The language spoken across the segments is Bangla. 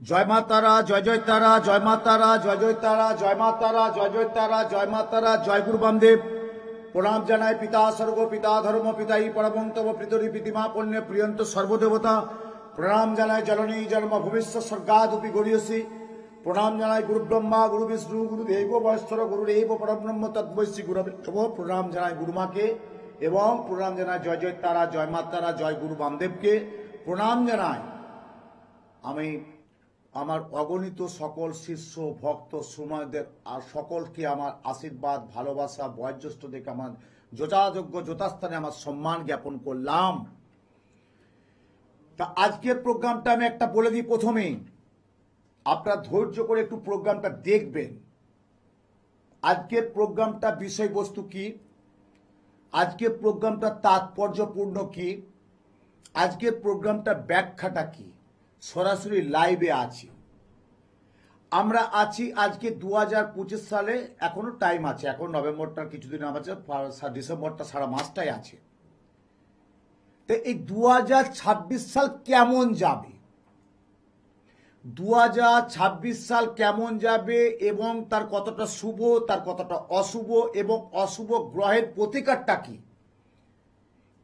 জয় মা তারা, জয় জয় তারা, জয় মা তারা, জয় জয় তারা, জয় মা তারা, জয় জয় তারা, জয় মা তারা, জয় গুরু বামদেব। প্রণাম জানায় পিতা স্বর্গ, পিতা ধর্ম, পিতাই পরমন্তব প্রীতরি প্রীতিমা পুণ্যে প্রিয়ন্ত সর্বদেবতা। প্রণাম জানায় জননী জন্ম ভবিষ্যৎ স্বর্গাদপি গরিয়সী। প্রণাম জানায় গুরু ব্রহ্মা, গুরু বিষ্ণু, গুরুদেব মহেশ্বর, গুরুদেব পরব্রহ্ম তদ্বৈশ্রী গুরবে। প্রণাম জানায় গুরুমাকে এবং প্রণাম জানায় জয় জয় তারা, জয় মা তারা, জয় গুরু বামদেবকে প্রণাম জানায়। আমি আমার অগণিত সকল শিষ্য ভক্ত সময়দের আর সকলকে আমার আশীর্বাদ, ভালোবাসা, বয়োজ্যেষ্ঠ দেখে আমার যথাযোগ্য যথাস্থানে আমার সম্মান জ্ঞাপন করলাম। তা আজকের প্রোগ্রামটা আমি একটা বলে দিই প্রথমেই, আপনারা ধৈর্য করে একটু প্রোগ্রামটা দেখবেন। আজকের প্রোগ্রামটা বিষয়বস্তু কি, আজকের প্রোগ্রামটা তাৎপর্যপূর্ণ কি, আজকের প্রোগ্রামটা ব্যাখ্যাটা কি, সরাসরি লাইভে আছি। আমরা আছি আজকে 2025 সালে, এখনো টাইম আছে, এখন নভেম্বরটার কিছুদিন আছে, ডিসেম্বরটা সারা মাসটাই আছে। তো এই 2026 সাল কেমন যাবে, 2026 সাল কেমন যাবে এবং তার কতটা শুভ, তার কতটা অশুভ এবং অশুভ গ্রহের প্রতিকারটা কি,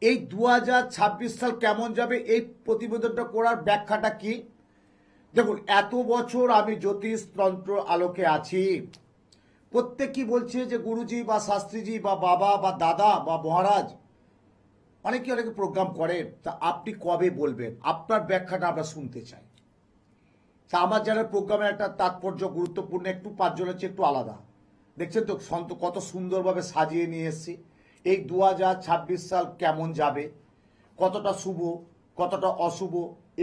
এই 2026 সাল কেমন যাবে এই প্রতিবেদনটা করার ব্যাখ্যাটা কি। দেখুন, এত বছর আমি জ্যোতিষ তন্ত্র আলোকে আছি, প্রত্যেকেই বলছে যে গুরুজি বা শাস্ত্রীজি বা বাবা বা দাদা বা মহারাজ, অনেকে প্রোগ্রাম করেন, তা আপনি কবে বলবেন, আপনার ব্যাখ্যাটা আমরা শুনতে চাই। তা আমার যারা প্রোগ্রামের একটা তাৎপর্য গুরুত্বপূর্ণ, একটু পাঁচজনের চেয়ে একটু আলাদা। দেখছেন তো কত সুন্দরভাবে সাজিয়ে নিয়ে এসেছি। এই 2026 সাল কেমন যাবে, কতটা শুভ, কতটা অশুভ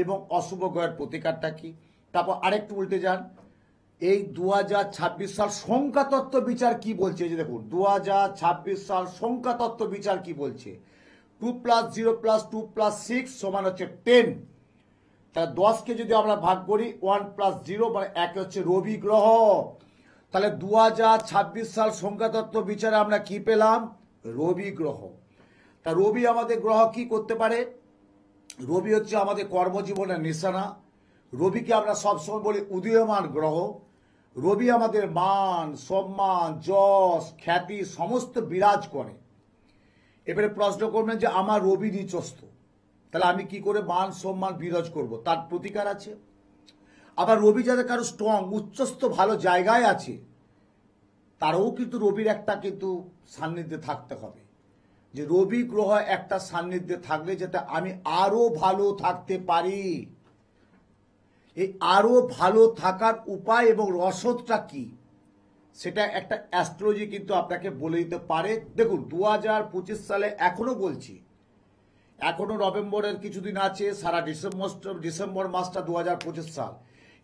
এবং অশুভ গ্রহের প্রতিকারটা কি। তারপর আরেকটু উল্টে যান, এই 2026 সাল সংখ্যাতত্ত্ব বিচার কি বলছে। যে দেখুন 2026 সাল সংখ্যাতত্ত্ব বিচার কি বলছে। 2 + 0 + 2 + 6 সমান হচ্ছে 10। তাহলে 10কে যদি আমরা ভাগ করি 1 + 0 মানে 1 হচ্ছে রবি গ্রহ। তাহলে 2026 সাল সংখ্যাতত্ত্ব বিচারে আমরা কি পেলাম, রবি গ্রহ। তা রবি আমাদের গ্রহ কি করতে পারে, রবি হচ্ছে আমাদের কর্মজীবনের নিশানা। রবিকে আমরা সবসময় বলি উদীয়মান গ্রহ। রবি আমাদের মান, সম্মান, যশ, খ্যাতি সমস্ত বিরাজ করে। এবারে প্রশ্ন করবেন যে আমার রবি নিচস্থ, তাহলে আমি কি করে মান সম্মান বিরাজ করব, তার প্রতিকার আছে। আবার রবি যাদের কারো স্ট্রং উচ্চস্থ ভালো জায়গায় আছে, তারাও কিন্তু রবির একটা কিন্তু সান্নিধ্যে থাকতে হবে। যে রবি গ্রহ একটা সান্নিধ্যে থাকলে যাতে আমি আরো ভালো থাকতে পারি। এই আরো ভালো থাকার উপায় এবং রসদটা কি, সেটা একটা অ্যাস্ট্রোলজি কিন্তু আপনাকে বলে দিতে পারে। দেখুন 2025 সালে এখনো বলছি, এখনো নভেম্বরের কিছুদিন আছে, সারা ডিসেম্বর মাসটা 2025 সাল।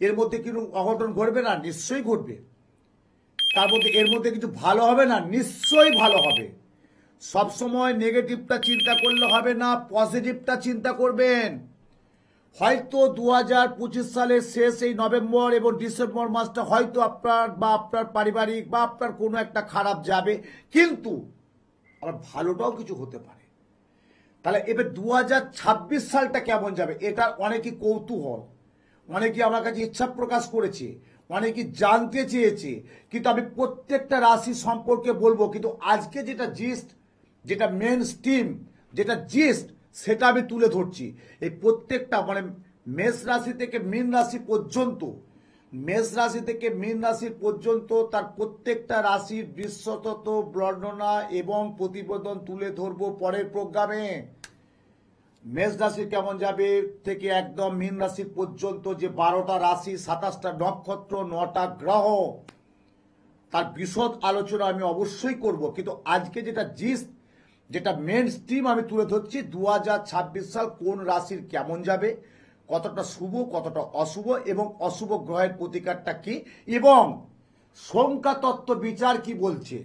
এর মধ্যে কিন্তু অঘটন ঘটবে না, নিশ্চয়ই ঘটবে। তার মধ্যে এর মধ্যে কিছু ভালো হবে না, নিশ্চয়ই ভালো হবে। সবসময় নেগেটিভটা চিন্তা করলে হবে না, পজিটিভটা চিন্তা করবেন। হয়তো 2025 সালের শেষ এই নভেম্বর এবং ডিসেম্বর মাসটা হয়তো আপনার বা আপনার পারিবারিক বা আপনার কোনো একটা খারাপ যাবে, কিন্তু আবার ভালোটাও কিছু হতে পারে। তাহলে এবার 2026 সালটা কেমন যাবে, এটা অনেকেই কৌতূহল, অনেকেই আমার কাছে ইচ্ছা প্রকাশ করেছে, অনেকেই জানতে চেয়েছে, কিন্তু আমি প্রত্যেকটা রাশি সম্পর্কে বলবো। কিন্তু আজকে যেটা জিস্ট, যেটা মেন স্ট্রিম, যেটা জিস্ট, সেটা আমি তুলে ধরছি। এই প্রত্যেকটা মানে মেষ রাশি থেকে মীন রাশি পর্যন্ত, মেষ রাশি থেকে মীন রাশি পর্যন্ত তার প্রত্যেকটা রাশির বিশ্বতত্ত্ব বর্ণনা এবং প্রতিবেদন তুলে ধরবো পরের প্রোগ্রামে। মেষ রাশি কেমন যাবে থেকে একদম মীন রাশি পর্যন্ত, যে 12টা রাশি, 27টা নক্ষত্র, 9টা গ্রহ, তার বিশদ আলোচনা আমি অবশ্যই করব। কিন্তু আজকে যেটা জিস্ট, যেটা মেন স্ট্রিম আমি তুলে ধরছি, 2026 সাল কোন রাশির কেমন যাবে, কতটা শুভ কতটা অশুভ এবং অশুভ গ্রহের প্রতিকারটা কি এবং সংখ্যাতত্ত্ব বিচার কি বলছে।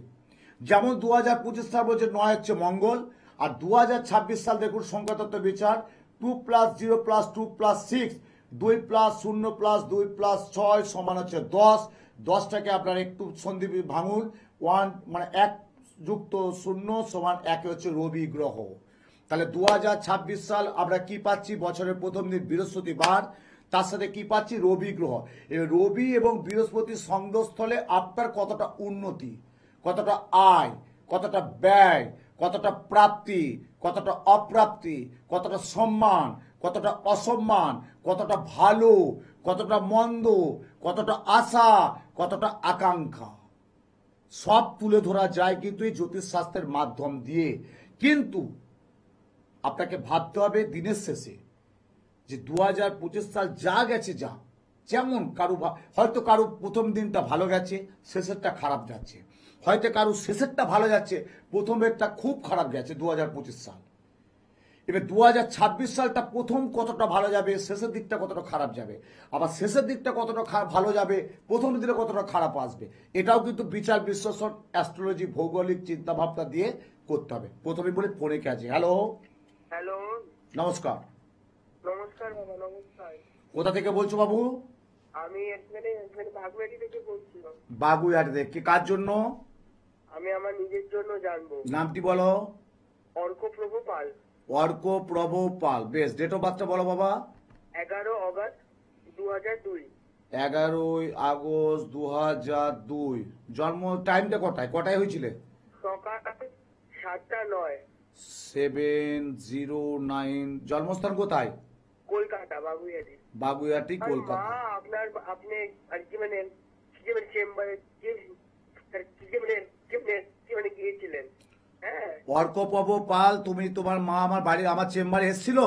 যেমন 2025 সাল বলছে 9 হচ্ছে মঙ্গল, আর 2026 সাল দেখুন সংখ্যাতত্ত্ব বিচার 2 + 0 + 2 + 6, 2 + 0 + 2 + 6 সমান হচ্ছে 10। 10টাকে আপনার একটু সন্ধি ভাঙুন, 1 মানে 1 যুক্ত 0 সমান 1 হচ্ছে রবি গ্রহ। তাহলে 2026 সাল আমরা কি পাচ্ছি, বছরের প্রথম দিন বৃহস্পতিবার, তার সাথে কি পাচ্ছি রবি গ্রহ। এবার রবি এবং বৃহস্পতির সংযোগস্থলে আপনার কতটা উন্নতি, কতটা আয়, কতটা ব্যয়, কতটা প্রাপ্তি, কতটা অপ্রাপ্তি, কতটা সম্মান, কতটা অসম্মান, কতটা ভালো, কতটা মন্দ, কতটা আশা, কতটা আকাঙ্ক্ষা, সব তুলে ধরা যায় কিন্তু এই জ্যোতিষশাস্ত্রের মাধ্যম দিয়ে। কিন্তু আপনাকে ভাবতে হবে দিনের শেষে যে 2025 সাল যা গেছে যা, যেমন কারো হয়তো কারো প্রথম দিনটা ভালো গেছে, শেষেরটা খারাপ যাচ্ছে, হয়তো কারো শেষেরটা ভালো যাচ্ছে, প্রথমেরটা খুব খারাপ গেছে 2025 সাল। এবার 2026 সালটা প্রথম কতটা ভালো যাবে, শেষের দিকটা কতটা খারাপ যাবে, আবার শেষের দিকটা কতটা ভালো যাবে, প্রথম দিকে কতটা খারাপ আসবে, এটাও কিন্তু বিচার বিশ্লেষণ অ্যাস্ট্রোলজি ভৌগোলিক চিন্তাভাবনা দিয়ে করতে হবে। প্রথমে বলি ফোনে কে আছে। হ্যালো হ্যালো, নমস্কার। নমস্কার বাবা, নমস্কার। কোথা থেকে বলছো বাবু? আমি এখানে বাগুয়াটি থেকে বলছিলাম। বাগুইহাটি থেকে। কি কার জন্য? আমি আমার নিজের জন্য জানবো। নামটি বলো। অর্কপ্রভ পাল। অর্কপ্রভ পাল। বেশ, ডেট অফ বার্থটা বলো বাবা। 11 অগস্ট 2002। 11 আগস্ট 2002। জন্ম টাইমটা কটায় হয়েছিল? সকাল 7:09। 709। জন্মস্থান কোথায়? কলকাতা, বাগুইহাটি। বাগুইহাটি, আর কলকাতা। মা আপনি আর কি মানে চেম্বারে গিয়েছিলেন। হ্যাঁ অর্কপ্রভ পাল, তুমি তোমার মা আমার আমার চেম্বারে এসেছিল?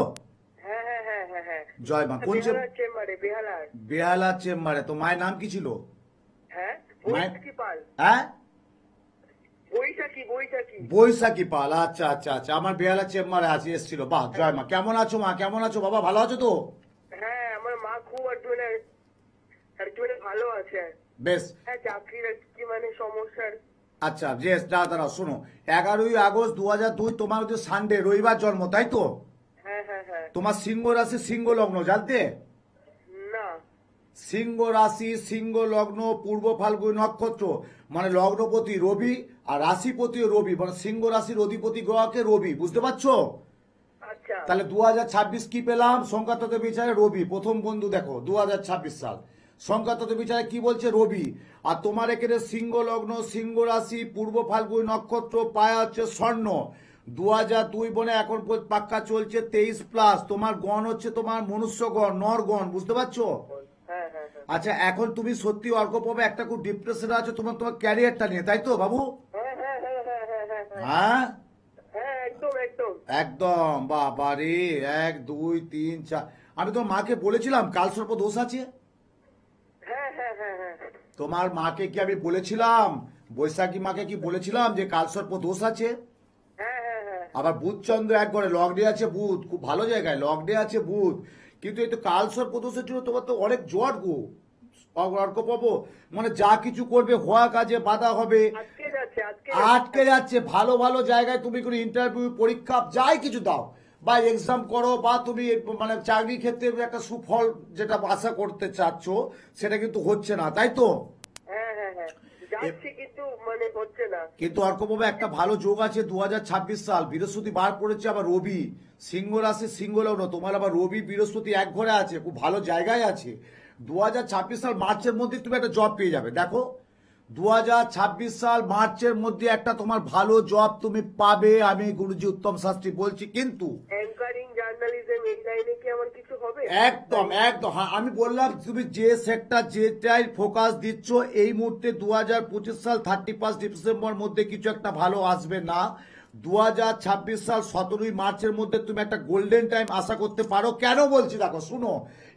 হ্যাঁ হ্যাঁ হ্যাঁ হ্যাঁ হ্যাঁ। জয় মা। কোন চেম্বারে? বেহালার। বেহালার চেম্বারে। তো মায়ের নাম কি ছিল? হ্যাঁ, বৈশাখী পাল। হ্যাঁ, বৈশাখী বৈশাখী বৈশাখী পাল। আচ্ছা আচ্ছা আচ্ছা, আমার বেহালা চেম্বারে আছে, এসেছিল। বাহ, জয় মা। কেমন আছো মা? কেমন আছো বাবা? ভালো আছো তো? হ্যাঁ, আমার মা খুব আর কি ভালো আছে। বেশ। হ্যাঁ, চাকরির কি মানে সমস্যার। আচ্ছা বেশ, দাঁড়াও শোনো। 11 আগস্ট 2002 তোমার হচ্ছে সানডে, রবিবার জন্ম, তাই তো? হ্যাঁ হ্যাঁ হ্যাঁ। তোমার সিংহ রাশি সিংহ লগ্ন, জানতে? না। সিংহ রাশি সিংহ লগ্ন, পূর্ব ফাল্গুনী নক্ষত্র, মানে লগ্নপতি রবি আর রাশিপতি রবি, মানে সিংহ রাশির অধিপতি গ্রহকে রবি, বুঝতে পারছো? আচ্ছা। তাহলে 2026 কি পেলাম? সংখ্যাতত্ত্ব বিচারে রবি প্রথম বন্ধু। দেখো 2026 সাল সংখ্যাতত্ত্ব বিচারে কি বলছে? রবি। আর তোমার এখানে সিংহ লগ্ন, সিংহ রাশি, পূর্ব ফাল্গুনী নক্ষত্র, পায়া হচ্ছে স্বর্ণ। 2002 বনে এখন পাক্কা চলছে 23+। তোমার গণ হচ্ছে তোমার মনুষ্য গণ, নর গণ, বুঝতে পারছো? হ্যাঁ হ্যাঁ হ্যাঁ। আচ্ছা, এখন তুমি সত্যি অর্কপ্রভে একটা খুব ডিপ্রেশনে আছো তোমার ক্যারিয়ারটা নিয়ে, তাই তো বাবু? হ্যাঁ হ্যাঁ হ্যাঁ হ্যাঁ হ্যাঁ হ্যাঁ হ্যাঁ। হ্যাঁ হ্যাঁ, একদম একদম একদম। বাবা রে, 1 2 3 4। আমি তোমার মাকে বলেছিলাম কালসর্প দোষ আছে। হ্যাঁ হ্যাঁ হ্যাঁ হ্যাঁ। তোমার মাকে কি আমি বলেছিলাম, বৈশাখী মাকে কি বলেছিলাম যে কালসর্প দোষ আছে? হ্যাঁ হ্যাঁ হ্যাঁ। আবার বুধচন্দ্র এক ঘরে, লগডে আছে বুধ, খুব ভালো জায়গায় লগডে আছে বুধ। কিন্তু এই তো কালসর্প দোষের জন্য তোমার তো অনেক জট গো অর্কপ্রভ। মানে যা কিছু করবে হওয়া কাজে বাধা হবে, আটকে যাচ্ছে। ভালো ভালো জায়গায় তুমি কোনো ইন্টারভিউ পরীক্ষা যাই কিছু দাও বা এক্সাম করো, বা তুমি মানে চাকরি ক্ষেত্রে একটা সুফল যেটা আশা করতে চাচ্ছ সেটা কিন্তু হচ্ছে না, তাই তো? হ্যাঁ হ্যাঁ হ্যাঁ, যাচ্ছে কিন্তু মানে হচ্ছে না। কিন্তু অর্কপ্রভ একটা ভালো যোগ আছে 2026 সাল। বৃহস্পতি বার পড়েছে, আবার রবি সিংহ রাশি সিংহ লগ্ন, তোমার আবার রবি বৃহস্পতি এক ঘরে আছে, খুব ভালো জায়গায় আছে। 2026 সাল মার্চের মধ্যে তুমি একটা জব পেয়ে যাবে। দেখো 2026 সাল মার্চের মধ্যে একটা তোমার ভালো জব তুমি পাবে, আমি গুরুজি উত্তম শাস্ত্রী বলছি। কিন্তু অ্যাঙ্কারিং, জার্নালিজম এই লাইনে কি আমার কিছু হবে? একদম একদম। হ্যাঁ, আমি বললাম তুমি যে সেক্টর যেটাই ফোকাস দিচ্ছ এই মুহূর্তে 2025 সাল 31 ডিসেম্বর মধ্যে কিছু একটা ভালো আসবে না। 2026 সাল 17 মার্চের মধ্যে তুমি একটা গোল্ডেন টাইম আশা করতে পারো। কেন বলছি দেখো, শুনো।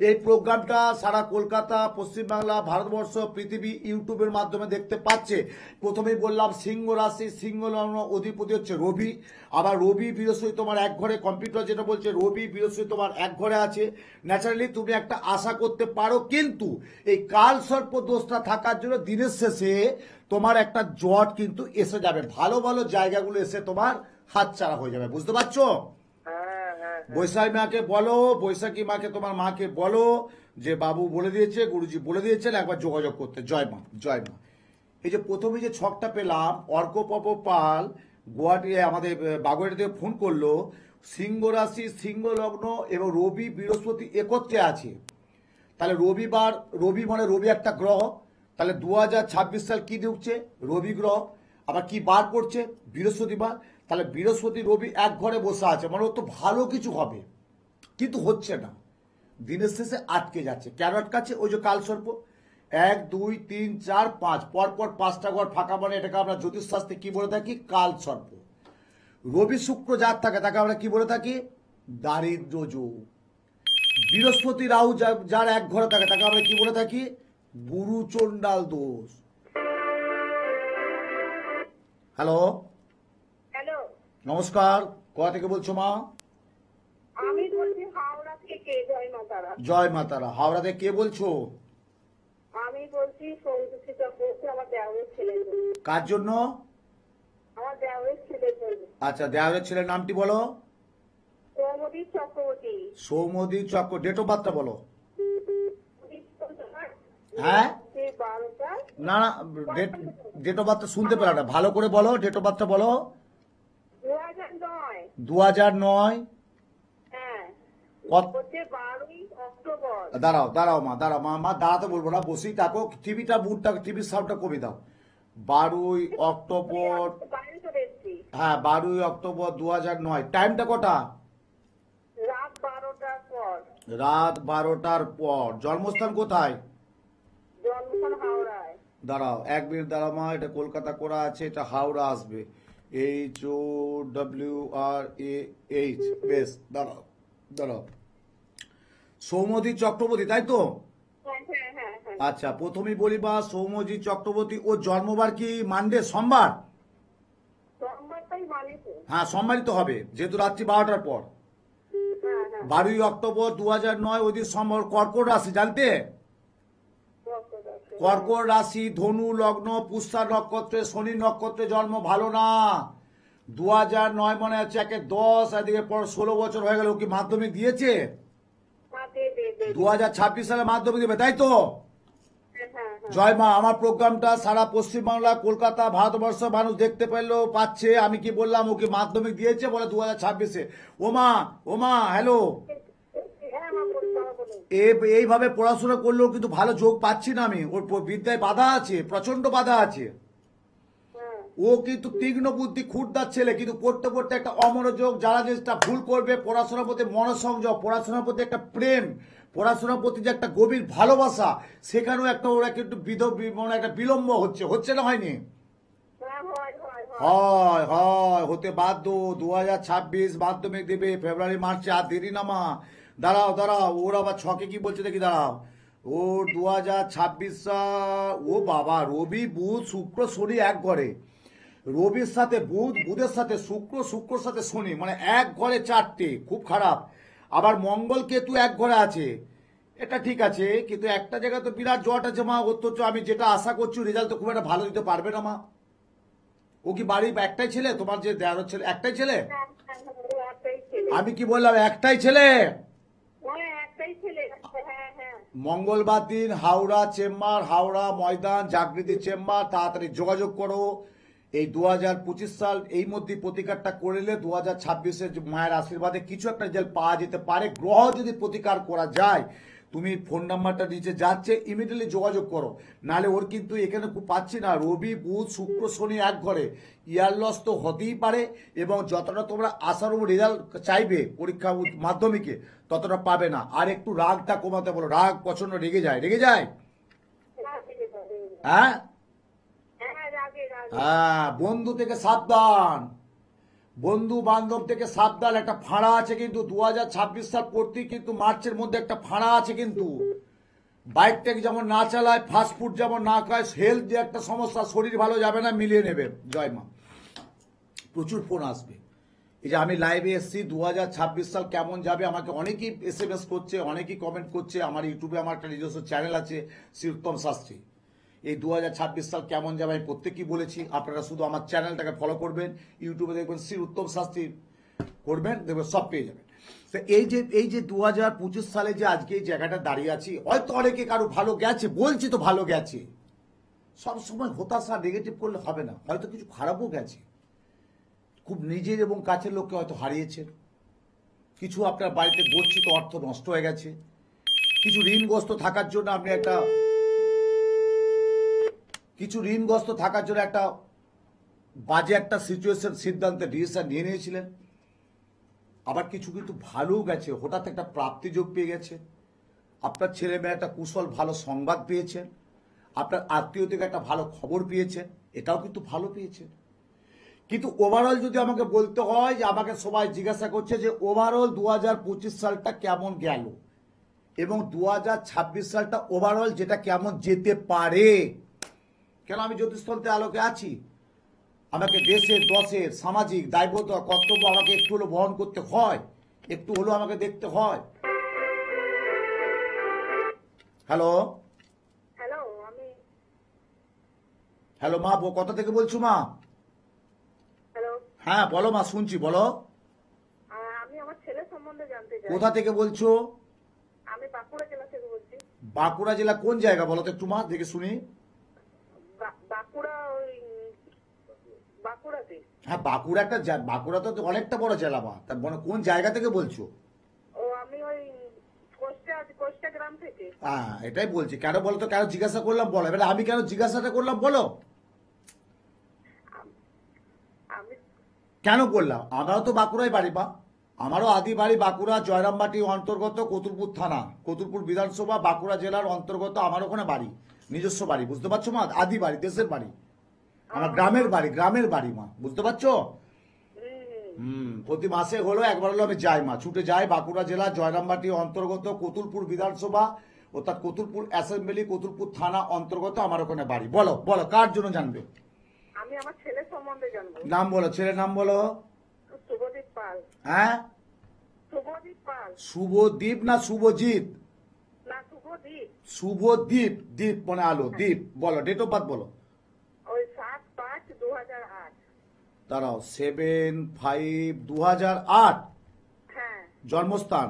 এই প্রোগ্রামটা সারা কলকাতা, পশ্চিমবাংলা, ভারতবর্ষ, পৃথিবী ইউটিউবের মাধ্যমে দেখতে পাচ্ছে। প্রথমেই বললাম সিংহ রাশি সিংহ লগ্ন, অধিপতি হচ্ছে রবি। আবার রবি বৃহস্পতি তোমার এক ঘরে, কম্পিউটার যেটা বলছে রবি বৃহস্পতি তোমার এক ঘরে আছে। ন্যাচারালি তুমি একটা আশা করতে পারো, কিন্তু এই কাল সর্প দোষটা থাকার জন্য দিনের শেষে তোমার একটা জট কিন্তু এসে যাবে, ভালো ভালো জায়গাগুলো এসে তোমার হাতছাড়া হয়ে যাবে, বুঝতে পারছো? বৈশাখী মাকে বলো, বৈশাখী মাকে তোমার মাকে বলো যে বাবু বলে দিয়েছে, গুরুজি বলে দিয়েছেন একবার যোগাযোগ করতে। জয় মা, জয় মা। এই যে প্রথমে যে ছকটা পেলাম, অর্কপ্রভ পাল গুয়াহাটি আমাদের বাগুয়াটি থেকে ফোন করলো, সিংহ রাশি সিংহ লগ্ন এবং রবি বৃহস্পতি একত্রে আছে। তাহলে রবি মানে রবি একটা গ্রহ, তাহলে 2026 সাল কি ঢুকছে? রবি গ্রহ। আবার কি বার করছে? বৃহস্পতিবার। তাহলে বৃহস্পতি রবি এক ঘরে বসে আছে, মানে ও তো ভালো কিছু হবে, কিন্তু হচ্ছে না, দিনের শেষে আটকে যাচ্ছে। কেন আটকাচ্ছে? ওই যে কালসর্প, 1 2 3 4 5 পরপর 5টা ঘর ফাঁকা, মানে এটাকে আমরা জ্যোতিষশাস্ত্রে কি বলে থাকি? কালসর্প। রবি শুক্র যার থাকে তাকে আমরা কি বলে থাকি? দারিদ্র যোগ। বৃহস্পতি রাহু যার এক ঘরে থাকে তাকে আমরা কি বলে থাকি? গুরু চণ্ডাল দোষ। হ্যালো, হ্যালো, নমস্কার, কোথা থেকে বলছো মা? আমি বলছি হাওড়া থেকে। জয় মাতারা। জয় মাতারা। হাওড়া থেকে কে বলছো? আমি বলছি সন্তোষী চক্রবর্তী, আমার দেওরের ছেলের জন্য। কার জন্য? আমার দেওরের ছেলের জন্য। আচ্ছা, দেওয়ারের ছেলের নামটি বলো। সৌমদী চক্রবর্তী। সৌমদী চক্র। ডেট অফ বার্থটা বলো। হ্যাঁ, 12টা। না না, ডেট অফ বার্থটা শুনতে পেলাম না, ভালো করে বলো, ডেট অফ বার্থটা বলো। 2009। 2009। হ্যাঁ, কত? হচ্ছে 12ই অক্টোবর। দাঁড়াও দাঁড়াও মা, দাঁড়াও মা, মা দাঁড়াতে বলবো না, বসেই থাকো। টিভিটা মুডটা, টিভির সাউন্ডটা কমে দাও। 12ই অক্টোবর। বাইরে চলে এসেছি। হ্যাঁ, 12ই অক্টোবর 2009। টাইমটা কটা? রাত 12টার পর। রাত 12টার পর। জন্মস্থান কোথায়? জন্মস্থান হাওড়ায়। দাঁড়াও 1 মিনিট, দাঁড়াও মা, এটা কলকাতা করা আছে, এটা হাওড়া আসবে। HOWRAH। বেশ, দাঁড়াও দাঁড়াও। সৌমদী চক্রবর্তী, তাই তো? হ্যাঁ হ্যাঁ হ্যাঁ হ্যাঁ। আচ্ছা, প্রথমেই বলি বা সৌমদী চক্রবর্তী, ও জন্মবার কি মানডে, সোমবার? সোমবারটাই মানেছে। হ্যাঁ, সোমবারই তো হবে, যেহেতু রাত্রি 12টার পর। হ্যাঁ হ্যাঁ। 12ই অক্টোবর 2009, ওই দিন সোমবার। কর্কট রাশি, জানতে? কর্কট রাশি, ধনু লগ্ন, পুষ্যা নক্ষত্রে, শনি নক্ষত্রে জন্ম, ভালো না। 2009 মনে হচ্ছে 1-10, এদিকে পর 16 বছর হয়ে গেল। ও কি মাধ্যমিক দিয়েছে? 2026 সালে মাধ্যমিক দেবে, তাই তো? জয় মা। আমার প্রোগ্রামটা সারা পশ্চিমবাংলা, কলকাতা, ভারতবর্ষ মানুষ দেখতে পেলো, পাচ্ছে। আমি কি বললাম? ও কি মাধ্যমিক দিয়েছে বলে 2026-এ? ও মা, হ্যালো। এইভাবে পড়াশোনা করলেও কিন্তু ভালো যোগ পাচ্ছি না আমি। ওর বিদ্যায় বাধা আছে, প্রচন্ড বাধা আছে। ও কিন্তু তীক্ষ্ণ বুদ্ধি, ক্ষুদ্র ছেলে, কিন্তু পড়তে পড়তে একটা অমনোযোগ, যারা জিনিসটা ভুল করবে, পড়াশোনার প্রতি মনোসংযোগ, পড়াশোনার প্রতি একটা প্রেম, পড়াশোনার প্রতি যে একটা গভীর ভালোবাসা, সেখানেও একটা ওরা কিন্তু মানে একটা বিলম্ব হচ্ছে না, হয়নি? হয় হতে বাধ্য। 2026 মাধ্যমিক দেবে ফেব্রুয়ারি মার্চে, আর দেরি না মা। দাঁড়াও, ওর আবার ছকে কি বলছে দেখি, দাঁড়াও। ও 2026 ও বাবা, রবি বুধ শুক্র শনি এক ঘরে। রবির সাথে বুধ, বুধের সাথে শুক্র, শুক্রর সাথে শনি, মানে এক ঘরে 4টে, খুব খারাপ। আবার মঙ্গল কেতু এক ঘরে আছে, এটা ঠিক আছে, কিন্তু একটা জায়গায় তো বিরাট জট আছে মা। অথচ আমি যেটা আশা করছি রেজাল্ট তো খুব একটা ভালো দিতে পারবে না মা। ও কি বাড়ি একটাই ছেলে? তোমার যে দেওয়ার ছেলে একটাই ছেলে? আমি কি বললাম? একটাই ছেলে। মঙ্গলবার দিন হাওড়া চেম্বার, হাওড়া ময়দান, জাগৃতি চেম্বার, তাড়াতাড়ি যোগাযোগ করো। এই 2025 সাল এই মধ্যে প্রতিকারটা করলে 2026-এ মায়ের আশীর্বাদে কিছু একটা রেজাল্ট পাওয়া যেতে পারে। গ্রহ যদি প্রতিকার করা যায়, তুমি ফোন নাম্বারটা নিচে যাচ্ছে, ইমিডিয়েটলি যোগাযোগ করো। নাহলে ওর কিন্তু এখানে খুব পাচ্ছি না, রবি বুধ শুক্র শনি এক ঘরে, ইয়ার লস তো হতেই পারে। এবং যতটা তোমরা আশানুরূপ রেজাল্ট চাইবে পরীক্ষা মাধ্যমিকে, ততটা পাবে না। আর একটু রাগটা কমাতে বলো, রাগ প্রচন্ড রেগে যায়। হ্যাঁ হ্যাঁ, বন্ধু থেকে সাবধান, বন্ধু বান্ধব থেকে সাবধান। একটা ফাঁড়া আছে কিন্তু 2026 সাল পড়তেই কিন্তু মার্চের মধ্যে একটা ফাঁড়া আছে কিন্তু। বাইকটাকে যেমন না চালায়, ফাস্টফুড যেমন না খায়, হেলথ যে একটা সমস্যা, শরীর ভালো যাবে না, মিলিয়ে নেবে। জয় মা। প্রচুর ফোন আসবে। এই যে আমি লাইভে এসেছি, 2026 সাল কেমন যাবে, আমাকে অনেকেই SMS করছে, অনেকেই কমেন্ট করছে। আমার ইউটিউবে আমার একটা নিজস্ব চ্যানেল আছে, শ্রী উত্তম শাস্ত্রী। এই 2026 সাল কেমন যাবে আমি প্রত্যেকেই বলেছি। আপনারা শুধু আমার চ্যানেলটাকে ফলো করবেন, ইউটিউবে দেখবেন শ্রী উত্তম শাস্ত্রী করবেন, দেখবেন সব পেয়ে যাবেন। তো এই যে 2025 সালে যে আজকে এই জায়গাটা দাঁড়িয়ে আছি, হয়তো অনেকে কারো ভালো গেছে, বলছি তো ভালো গেছে। সবসময় হতাশা নেগেটিভ করলে হবে না, হয়তো কিছু খারাপও গেছে। খুব নিজের এবং কাছের লোককে হয়তো হারিয়েছেন, কিছু আপনার বাড়িতে গচ্ছিত অর্থ নষ্ট হয়ে গেছে, কিছু ঋণগ্রস্ত থাকার জন্য আপনি একটা বাজে একটা সিচুয়েশন সিদ্ধান্তে ডিসিশন নিয়ে নিয়েছিলেন। আবার কিছু কিন্তু ভালোও গেছে, হঠাৎ একটা প্রাপ্তিযোগ পেয়ে গেছে, আপনার ছেলে মেয়ে একটা কুশল ভালো সংবাদ পেয়েছেন, আপনার আত্মীয় থেকে একটা ভালো খবর পেয়েছেন, এটাও কিন্তু ভালো পেয়েছেন। কিন্তু ওভারঅল যদি আমাকে বলতে হয়, যে আমাকে সবাই জিজ্ঞাসা করছে যে ওভারঅল 2025 সালটা কেমন গেল এবং 2026 সালটা ওভারঅল যেটা কেমন যেতে পারে, কেন আমি জ্যোতিষতন্ত্রের আলোকে আছি, আমাকে দেশের দশের সামাজিক দায়বদ্ধ কর্তব্য আমাকে একটু হলেও বহন করতে হয়, একটু হলেও আমাকে দেখতে হয়। হ্যালো হ্যালো, আমি হ্যালো মা, কোথা থেকে বলছো মা? হ্যালো, হ্যাঁ বলো মা, শুনছি, বলো। আমি আমার ছেলে সম্বন্ধে জানতে চাই। কোথা থেকে বলছো? আমি বাঁকুড়া জেলা থেকে বলছি। বাঁকুড়া জেলা কোন জায়গা বলো তো একটু মা, দেখে শুনি। বাঁকুড়া, বাঁকুড়াতে। হ্যাঁ বাঁকুড়া বাঁকুড়া তো অনেকটা বড় জেলা মা, তার মানে কোন জায়গা থেকে বলছো? আমি ওই কোষ্টা গ্রাম থেকে। হ্যাঁ এটাই বলছি, কেন বলো তো, কেন জিজ্ঞাসা করলাম বলো, এবারে আমি কেন জিজ্ঞাসাটা করলাম বলো, আমি কেন করলাম? আমারও তো বাঁকুড়ায় বাড়ি মা, আমারও আদি বাড়ি বাঁকুড়া জয়রামবাটি অন্তর্গত কতুলপুর থানা, কতুলপুর বিধানসভা, বাঁকুড়া জেলার অন্তর্গত আমার ওখানে বাড়ি, নিজস্ব বাড়ি, বুঝতে পারছো মা? আদি বাড়ি, দেশের বাড়ি, আমার গ্রামের বাড়ি মা, বুঝতে পারছো? প্রতি মাসে হলো একবার হলো আমি যাই মা, ছুটে যাই বাঁকুড়া জেলা জয়রামবাটি অন্তর্গত কতুলপুর বিধানসভা, অর্থাৎ কতুলপুর অ্যাসেম্বলি, কতুলপুর থানা অন্তর্গত আমার ওখানে বাড়ি। বলো বলো, কার জন্য জানবে? আমি আমার ছেলে সম্বন্ধে জানবো। নাম বলো, ছেলের নাম বলো। শুভদীপ পাল। হ্যাঁ শুভদীপ পাল। শুভদীপ না শুভজিৎ? না, শুভদীপ। শুভদীপ, দ্বীপ মানে আলো, দ্বীপ। বলো ডেট অফ বার্থ বলো। ওই 7/5/2008। দাঁড়াও, 7/5/2008। হ্যাঁ, জন্মস্থান?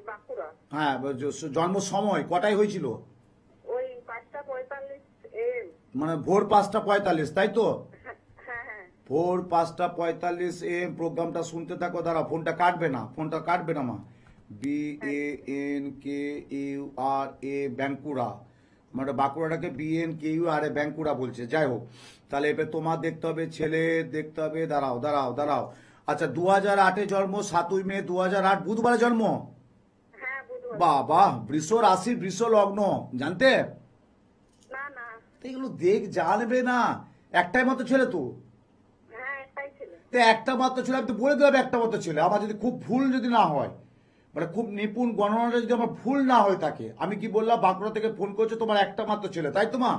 বাঁকুড়া। হ্যাঁ, জন্ম সময় কটায় হয়েছিল? ওই 5:45 AM। মানে ভোর 5:45, তাই তো? হ্যাঁ হ্যাঁ। ভোর 5:45 AM প্রোগ্রামটা শুনতে থাকো। দাঁড়াও, ফোনটা কাটবে না মা। BANKURA, ব্যাঙ্কুড়া, মানে বাঁকুড়াটাকে BNKURA ব্যাঙ্কুড়া বলছে। যাই হোক, তাহলে এবার তোমার দেখতে হবে, ছেলে দেখতে হবে। দাঁড়াও। আচ্ছা, 2008-এ জন্ম, 7ই মে 2008, বুধবারে জন্ম। হ্যাঁ, বুধবার। বাবা, বৃষ রাশি, বৃষ লগ্ন, জানতে? না না। তো এগুলো জানবে না, একটাই মাত্র ছেলে তো। হ্যাঁ, একটাই ছেলে। তো একটা মাত্র ছেলে, আমি তো বলে দেবো একটা মাত্র ছেলে। আমার যদি খুব ভুল যদি না হয়, মানে খুব নিপুণ গণনাটা যদি আমার ভুল না হয়ে থাকে, আমি কি বললাম, বাঁকুড়া থেকে ফোন করছো, তোমার একটা মাত্র ছেলে, তাই তো মা?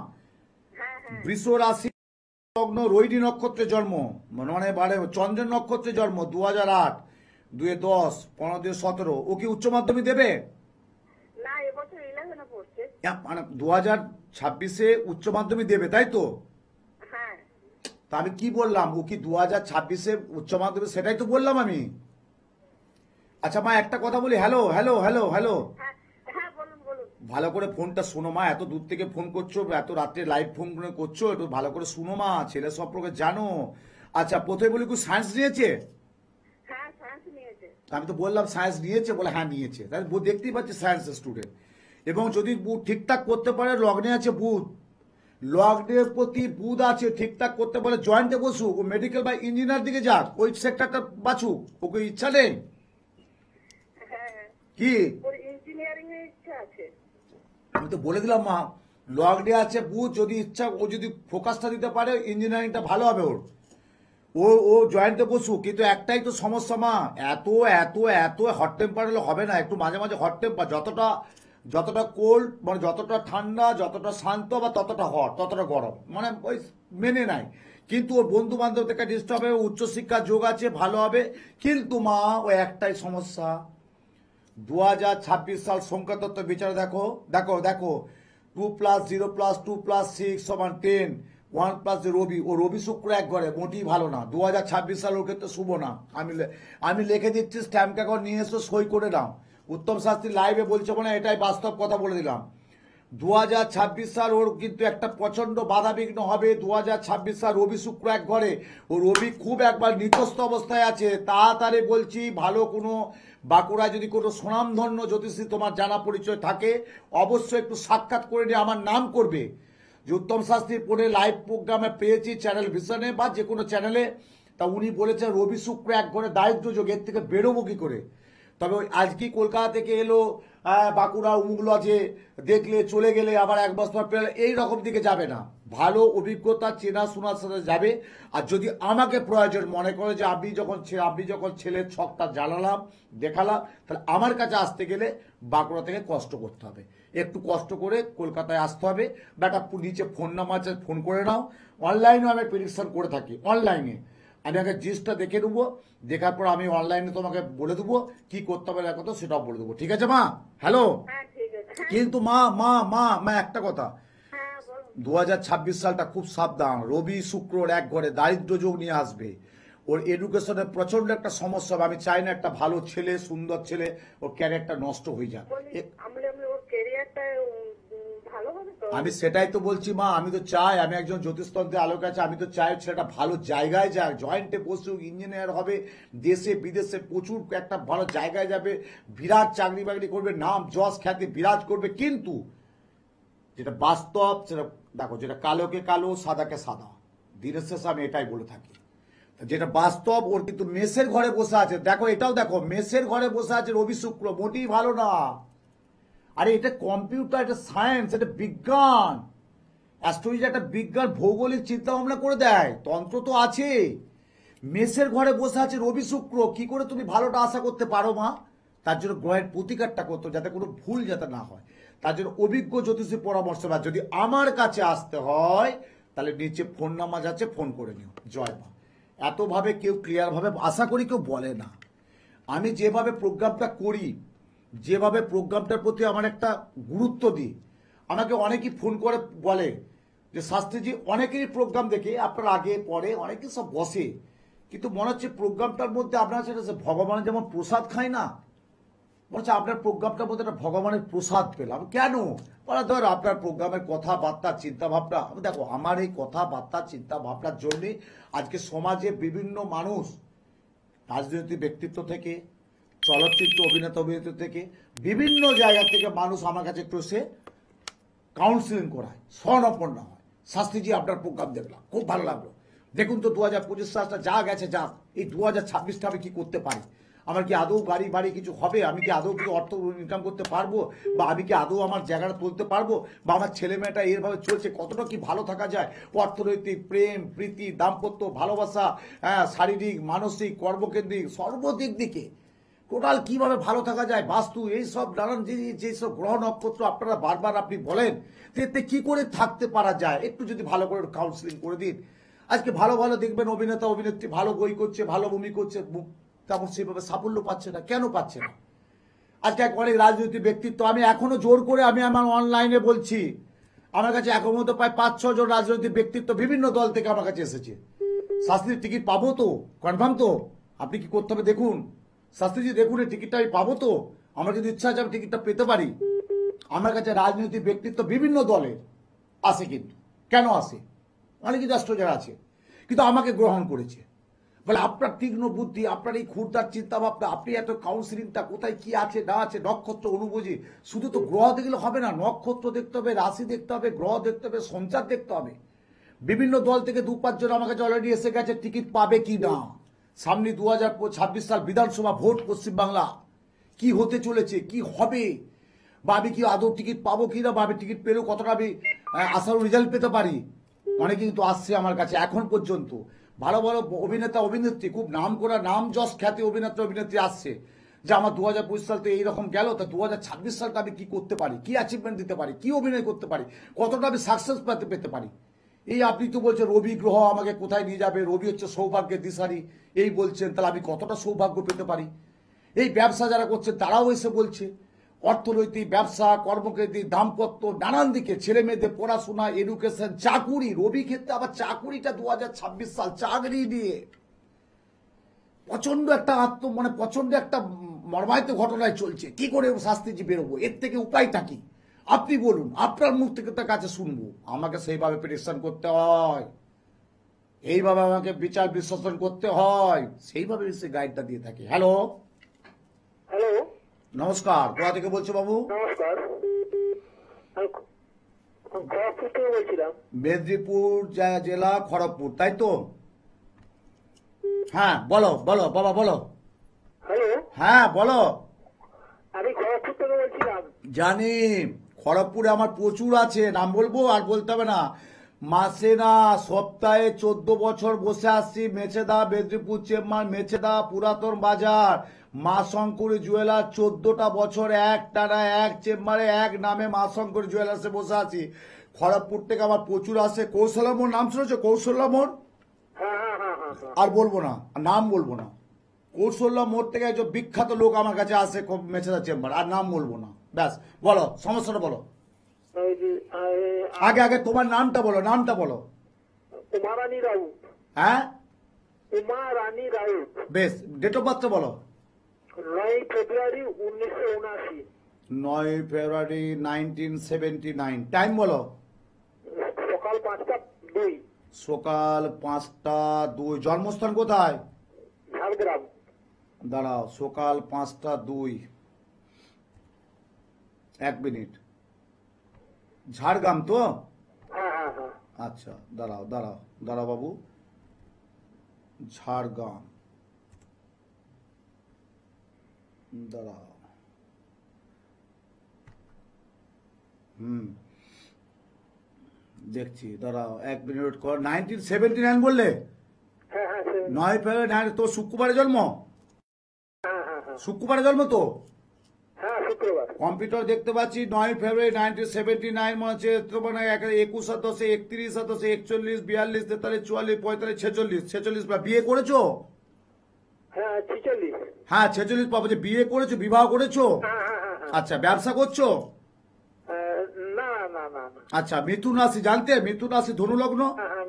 হ্যাঁ হ্যাঁ। বৃষ রাশি লগ্ন, রোহিণী নক্ষত্রে জন্ম, মানে চন্দ্রের নক্ষত্রে জন্ম, 2008, 2-10, 15-17। ও কি উচ্চ মাধ্যমিক দেবে? না, এবছর 11-এ পড়ছে। মানে 2026-এ উচ্চ মাধ্যমিক দেবে, তাই তো? হ্যাঁ। তা আমি কি বললাম, ও কি 2026-এ উচ্চ মাধ্যমিক, সেটাই তো বললাম আমি। আচ্ছা মা, একটা কথা বলি। হ্যালো। হ্যাঁ হ্যাঁ, বলুন বলুন। ভালো করে ফোনটা শোনো মা, এত দূর থেকে ফোন করছো, এত রাত্রে লাইভ ফোন করছো, একটু ভালো করে শুনো মা, ছেলে সম্পর্কে জানো। আচ্ছা, প্রথমে বলি, কি সায়েন্স নিয়েছে? হ্যাঁ, সায়েন্স নিয়েছে। আমি তো বললাম সায়েন্স নিয়েছে, বলে হ্যাঁ নিয়েছে, তাই দেখতেই পাচ্ছি সায়েন্স স্টুডেন্ট। এবং যদি ঠিকঠাক করতে পারে, লগ্নে আছে বুধ, লগ্নের প্রতি বুধ আছে, ঠিকঠাক করতে পারে জয়েন্টে বসুক, ও মেডিকেল বা ইঞ্জিনিয়ার দিকে যাক, ওই সেক্টরটা বাঁচুক, ওকে ইচ্ছা নেই হ্যাঁ, কি? ওর ইঞ্জিনিয়ারিং এর ইচ্ছা আছে। আমি তো বলে দিলাম মা, লগ্নে আছে বুধ, যদি ইচ্ছা, ও যদি ফোকাসটা দিতে পারে, ইঞ্জিনিয়ারিংটা ভালো হবে ওর। ও জয়েন্টে বসুক, কিন্তু একটাই তো সমস্যা মা, এত এত এত হট টেম্পার হলে হবে না। একটু মাঝে মাঝে হট টেম্পার, যতটা কোল্ড মানে যতটা ঠান্ডা, যতটা শান্ত বা ততটা হট, ততটা গরম, মানে ওই মেনে নাই। কিন্তু ওর বন্ধু বান্ধব থেকে ডিস্টার্ব হবে, উচ্চশিক্ষার যোগ আছে, ভালো হবে। কিন্তু মা, ওই একটাই সমস্যা, 2026 সাল সংখ্যাতত্ত্ব বিচারে দেখো 2+0+2+6=10, 1+ রবি, ও রবি শুক্র এক ঘরে, মোটেই ভালো না। 2026 সাল ওর ক্ষেত্রে শুভ না। আমি লিখে দিচ্ছি, স্ট্যাম্প কাগজ নিয়ে এসো, সই করে দাও। উত্তম শাস্ত্রী লাইভে বলছে বলে এটাই বাস্তব কথা বলে দিলাম। 2026 সাল ওর কিন্তু একটা প্রচন্ড বাধা বিঘ্ন হবে। 2026 সাল রবি শুক্র এক ঘরে, ও রবি খুব একবার নিতস্ত অবস্থায় আছে। তাড়াতাড়ি বলছি, ভালো কোনো বাঁকুড়ায় যদি কোনো সুনামধন্য জ্যোতিষী তোমার জানা পরিচয় থাকে অবশ্যই একটু সাক্ষাৎ করে নিয়ে আমার নাম করবে যে উত্তম শাস্ত্রীর পরে লাইভ প্রোগ্রামে পেয়েছি চ্যানেল ভিশনে বা যে কোনো চ্যানেলে। তা উনি বলেছেন রবি শুক্র এক ঘরে দারিদ্র যোগ, এর থেকে বেরোবো কি করে? তবে ওই আজকেই কলকাতা থেকে এলো বাঁকুড়া উমুগুলো আছে দেখলে চলে গেলে আবার এক বছর পেলে এই রকম দিকে যাবে না। ভালো অভিজ্ঞতা চেনাশোনার সাথে যাবে। আর যদি আমাকে প্রয়োজন মনে করে যে আপনি যখন ছেলের ছকটা জানালাম দেখালাম, তাহলে আমার কাছে আসতে গেলে বাঁকুড়া থেকে কষ্ট করতে হবে, একটু কষ্ট করে কলকাতায় আসতে হবে। বা একটা নিচে ফোন নাম্বার আছে, ফোন করে নাও। অনলাইনেও আমি প্রেডিকশন করে থাকি, অনলাইনে আমি আগে জিনিসটা দেখে নেবো, দেখার পর আমি অনলাইনে তোমাকে বলে দেবো কি করতে হবে না করতে সেটাও বলে দেবো। ঠিক আছে মা? হ্যালো। হ্যাঁ ঠিক আছে। হ্যাঁ কিন্তু মা মা মা মা একটা কথা, হ্যাঁ বলো। 2026 সালটা খুব সাবধান। রবি শুক্র এক ঘরে দারিদ্র যোগ নিয়ে আসবে। ওর এডুকেশনে প্রচন্ড একটা সমস্যা হবে। আমি চাই না একটা ভালো ছেলে, সুন্দর ছেলে, ওর ক্যারিয়ারটা নষ্ট হয়ে যাক। আমি ওর ক্যারিয়ারটা ভালো হবে তো? আমি সেটাই তো বলছি মা, আমি তো চাই, আমি একজন জ্যোতিষতন্ত্রের আলোক আছে, আমি তো চাই ছেলেটা ভালো জায়গায় যাক, জয়েন্টে বসুক, ইঞ্জিনিয়ার হবে, দেশে বিদেশে প্রচুর একটা ভালো জায়গায় যাবে, বিরাট চাকরি বাকরি করবে, নাম যশ খ্যাতি বিরাজ করবে। কিন্তু যেটা বাস্তব সেটা দেখো, যেটা কালোকে কালো সাদাকে সাদা, দিনের শেষে আমি এটাই বলে থাকি। যেটা বাস্তব, ওর কিন্তু মেসের ঘরে বসে আছে। দেখো এটাও দেখো, মেসের ঘরে বসে আছে রবি শুক্র, মোটেই ভালো না। আরে এটা কম্পিউটার, এটা সায়েন্স, এটা বিজ্ঞান। অ্যাস্ট্রোলজি একটা বিজ্ঞান, ভৌগোলিক চিন্তা ভাবনা করে দেয়, তন্ত্র তো আছে। মেসের ঘরে বসে আছে রবি শুক্র, কি করে তুমি ভালোটা আশা করতে পারো মা? তার জন্য গ্রহের প্রতিকারটা করতে, যাতে কোনো ভুল যাতে না হয়, তার জন্য অভিজ্ঞ জ্যোতিষী পরামর্শ বা যদি আমার কাছে আসতে হয় তাহলে নিচে ফোন নাম্বার আছে, ফোন করে নিও। জয় মা। এতভাবে কেউ ক্লিয়ারভাবে আশা করি কেউ বলে না। আমি যেভাবে প্রোগ্রামটা করি, যেভাবে প্রোগ্রামটার প্রতি আমার একটা গুরুত্ব দিই, আমাকে অনেকেই ফোন করে বলে যে শাস্ত্রীজি অনেকেরই প্রোগ্রাম দেখে আপনার আগে পরে অনেকেই সব বসে, কিন্তু মনে হচ্ছে প্রোগ্রামটার মধ্যে আপনার সেটা ভগবানের যেমন প্রসাদ খায় না, মনে হচ্ছে আপনার প্রোগ্রামটার মধ্যে একটা ভগবানের প্রসাদ পেলাম। কেন? বলা ধর আপনার প্রোগ্রামের কথাবার্তা চিন্তা ভাবনা, দেখো আমার এই কথাবার্তা চিন্তা ভাবনার জন্য আজকে সমাজে বিভিন্ন মানুষ, রাজনৈতিক ব্যক্তিত্ব থেকে চলচ্চিত্র অভিনেতা থেকে বিভিন্ন জায়গা থেকে মানুষ আমার কাছে একটু এসে কাউন্সিলিং করায়, স্বর্ণপন্ন হয়। শাস্ত্রীজি আপনার প্রোগ্রাম দেখলাম, খুব ভালো লাগলো। দেখুন তো 2025 সালটা যা গেছে যাক, এই 2026টা আমি কি করতে পারি? আমার কি আদৌ গাড়ি বাড়ি কিছু হবে? আমি কি আদৌ কিছু অর্থ ইনকাম করতে পারবো? বা আমি কি আদৌ আমার জায়গাটা তুলতে পারবো? বা আমার ছেলে মেয়েটা এরভাবে চলছে, কতটা কি ভালো থাকা যায়? অর্থনৈতিক, প্রেম প্রীতি, দাম্পত্য, ভালোবাসা, শারীরিক, মানসিক, কর্মকেন্দ্রিক, সর্বদিক দিকে টোটাল কিভাবে ভালো থাকা যায়, বাস্তু, এই সব নানান যেসব গ্রহ নক্ষত্র আপনারা বারবার আপনি বলেন, এতে কি করে থাকতে পারা যায়, একটু যদি ভালো করে কাউন্সিলিং করে দিন। আজকে ভালো ভালো দেখবেন অভিনেতা অভিনেত্রী ভালো বই করছে, ভালো ভূমি করছে, তেমন সেভাবে সাফল্য পাচ্ছে না। কেন পাচ্ছে না? আজকে অনেক রাজনৈতিক ব্যক্তিত্ব, আমি এখনো জোর করে আমি আমার অনলাইনে বলছি, আমার কাছে এখন মতো প্রায় 5-6 জন রাজনৈতিক ব্যক্তিত্ব বিভিন্ন দল থেকে আমার কাছে এসেছে। শাস্ত্রীর টিকিট পাবো তো? কনফার্ম তো? আপনি কি করতে হবে দেখুন। শাস্ত্রীজি দেখুন এই টিকিটটা আমি পাবো তো? আমার কিন্তু ইচ্ছা আছে আমি টিকিটটা পেতে পারি। আমার কাছে রাজনৈতিক ব্যক্তিত্ব বিভিন্ন দলের আসে, কিন্তু কেন আসে? অনেক কিছু অ্যাস্ট্রোলজার আছে, কিন্তু আমাকে গ্রহণ করেছে বলে আপনার তীক্ষ্ণ বুদ্ধি, আপনার এই ক্ষুদ্রার চিন্তা ভাবনা, আপনি এত কাউন্সিলিংটা কোথায় কি আছে না আছে, নক্ষত্র অনুভূতি, শুধু তো গ্রহ দেখলে হবে না, নক্ষত্র দেখতে হবে, রাশি দেখতে হবে, গ্রহ দেখতে হবে, সঞ্চার দেখতে হবে। বিভিন্ন দল থেকে 2-5 জন আমার কাছে অলরেডি এসে গেছে, টিকিট পাবে কি না। সামনে 2026 সাল বিধানসভা ভোট, পশ্চিমবাংলা কি হতে চলেছে, কি হবে, বা আমি কি আদৌ টিকিট পাবো কিনা, বা আমি টিকিট পেলেও কতটা আমি আসার রেজাল্ট পেতে পারি। অনেকে কিন্তু আসছে আমার কাছে এখন পর্যন্ত, ভালো ভালো অভিনেতা অভিনেত্রী, খুব নাম করা, নাম যশ খ্যাতি অভিনেতা অভিনেত্রী আসছে যে আমার 2025 সাল তো এইরকম গেল, তা 2026 সালটা আমি কি করতে পারি, কি অ্যাচিভমেন্ট দিতে পারি, কি অভিনয় করতে পারি, কতটা আমি সাকসেস পেতে পারি। এই আপনি তো বলছেন রবি গ্রহ আমাকে কোথায় নিয়ে যাবে, রবি হচ্ছে সৌভাগ্যের দিশারি, এই বলছেন, তাহলে আমি কতটা সৌভাগ্য পেতে পারি। এই ব্যবসা যারা করছেন তারাও এসে বলছে, অর্থনৈতিক, ব্যবসা, কর্মকেন্দ্রিক, দাম্পত্য, নানান দিকে ছেলে মেয়েদের পড়াশোনা, এডুকেশন, চাকুরি, রবি ক্ষেত্রে আবার চাকুরিটা 2026 সাল চাকরি দিয়ে প্রচন্ড একটা প্রচন্ড একটা মর্মাহিত ঘটনায় চলছে। কি করে শাস্ত্রীজি বেরোবো, এর থেকে উপায়টা কি আপনি বলুন, আপনার মুখ থেকে তার কাছে শুনবো। আমাকে সেইভাবে প্রেডিকশন করতে হয়, এইভাবে আমাকে বিচার বিশ্লেষণ করতে হয়, সেইভাবে সে গাইডটা দিয়ে থাকি। হ্যালো। নমস্কার, কোথা থেকে বলছো বাবু? নমস্কার, আমি খড়গপুর থেকে বলছিলাম। মেদিনীপুর জেলা, খড়গপুর, তাই তো? হ্যাঁ, বলো বলো বাবা, বলো। হ্যালো, হ্যাঁ, বলো। আমি খড়গপুর থেকে বলছিলাম। জানি, খড়গপুরে আমার প্রচুর আছে, নাম বলবো আর বলতে হবে না। মাসে না সপ্তাহে 14 বছর বসে আসছি মেছেদা মেদিনীপুর চেম্বার, মেছেদা পুরাতন বাজার, মা শঙ্করী জুয়েলার্স। 14টা বছর এক টানা এক চেম্বারে এক নামে মা শঙ্করী জুয়েলার্সে বসে আছি। খড়গপুর থেকে আমার প্রচুর আসে। কৌশল্যা মোড় নাম শুনেছো? কৌশল্যা মোড়। হ্যাঁ হ্যাঁ হ্যাঁ হ্যাঁ হ্যাঁ। আর বলবো না, নাম বলবো না। কৌশল্যা মোড় থেকে একজন বিখ্যাত লোক আমার কাছে আসে মেছেদা চেম্বার, আর নাম বলবো না। ব্যাস, বলো সমস্যাটা বলো। ওই যে, আগে আগে তোমার নামটা বলো, নামটা বলো। উমা রানী রাউত। হ্যাঁ, উমা রানী রাউত। বেশ, ডেট অফ বার্থটা বলো। 9 ফেব্রুয়ারি 1979। 9 ফেব্রুয়ারি 1979। টাইম বলো। সকাল 5টা 2। সকাল 5টা 2। জন্মস্থান কোথায়? ঝাড়গ্রাম। দাঁড়াও, সকাল 5টা 2। 1 মিনিট। ঝাড়গ্রাম তো? হ্যাঁ হ্যাঁ হ্যাঁ। আচ্ছা, দাঁড়াও দাঁড়াও দাঁড়াও বাবু। ঝাড়গ্রাম, দাঁড়াও। দেখছি, দাঁড়াও 1 মিনিট কর। 1979 বললে? হ্যাঁ হ্যাঁ 9 ফেব্রুয়ারি। তো শুক্রবারে জন্ম? হ্যাঁ হ্যাঁ হ্যাঁ শুক্রবারে জন্ম তো? হ্যাঁ, শুক্রবার। কম্পিউটার দেখতে পাচ্ছি 9 ফেব্রুয়ারি 1979, মনে হচ্ছে তো, মানে 21 আর 10 31 আর 10 41 42 43 44 45 46 46। বিয়ে করেছো? হ্যাঁ 46। হ্যাঁ 46 পাবো। যে বিয়ে করেছো, বিবাহ করেছো? হ্যাঁ হ্যাঁ হ্যাঁ হ্যাঁ। আচ্ছা, ব্যবসা করছো? না না না না। আচ্ছা, মিথুন রাশি জানতে? মিথুন রাশি ধনু লগ্ন। হ্যাঁ হ্যাঁ,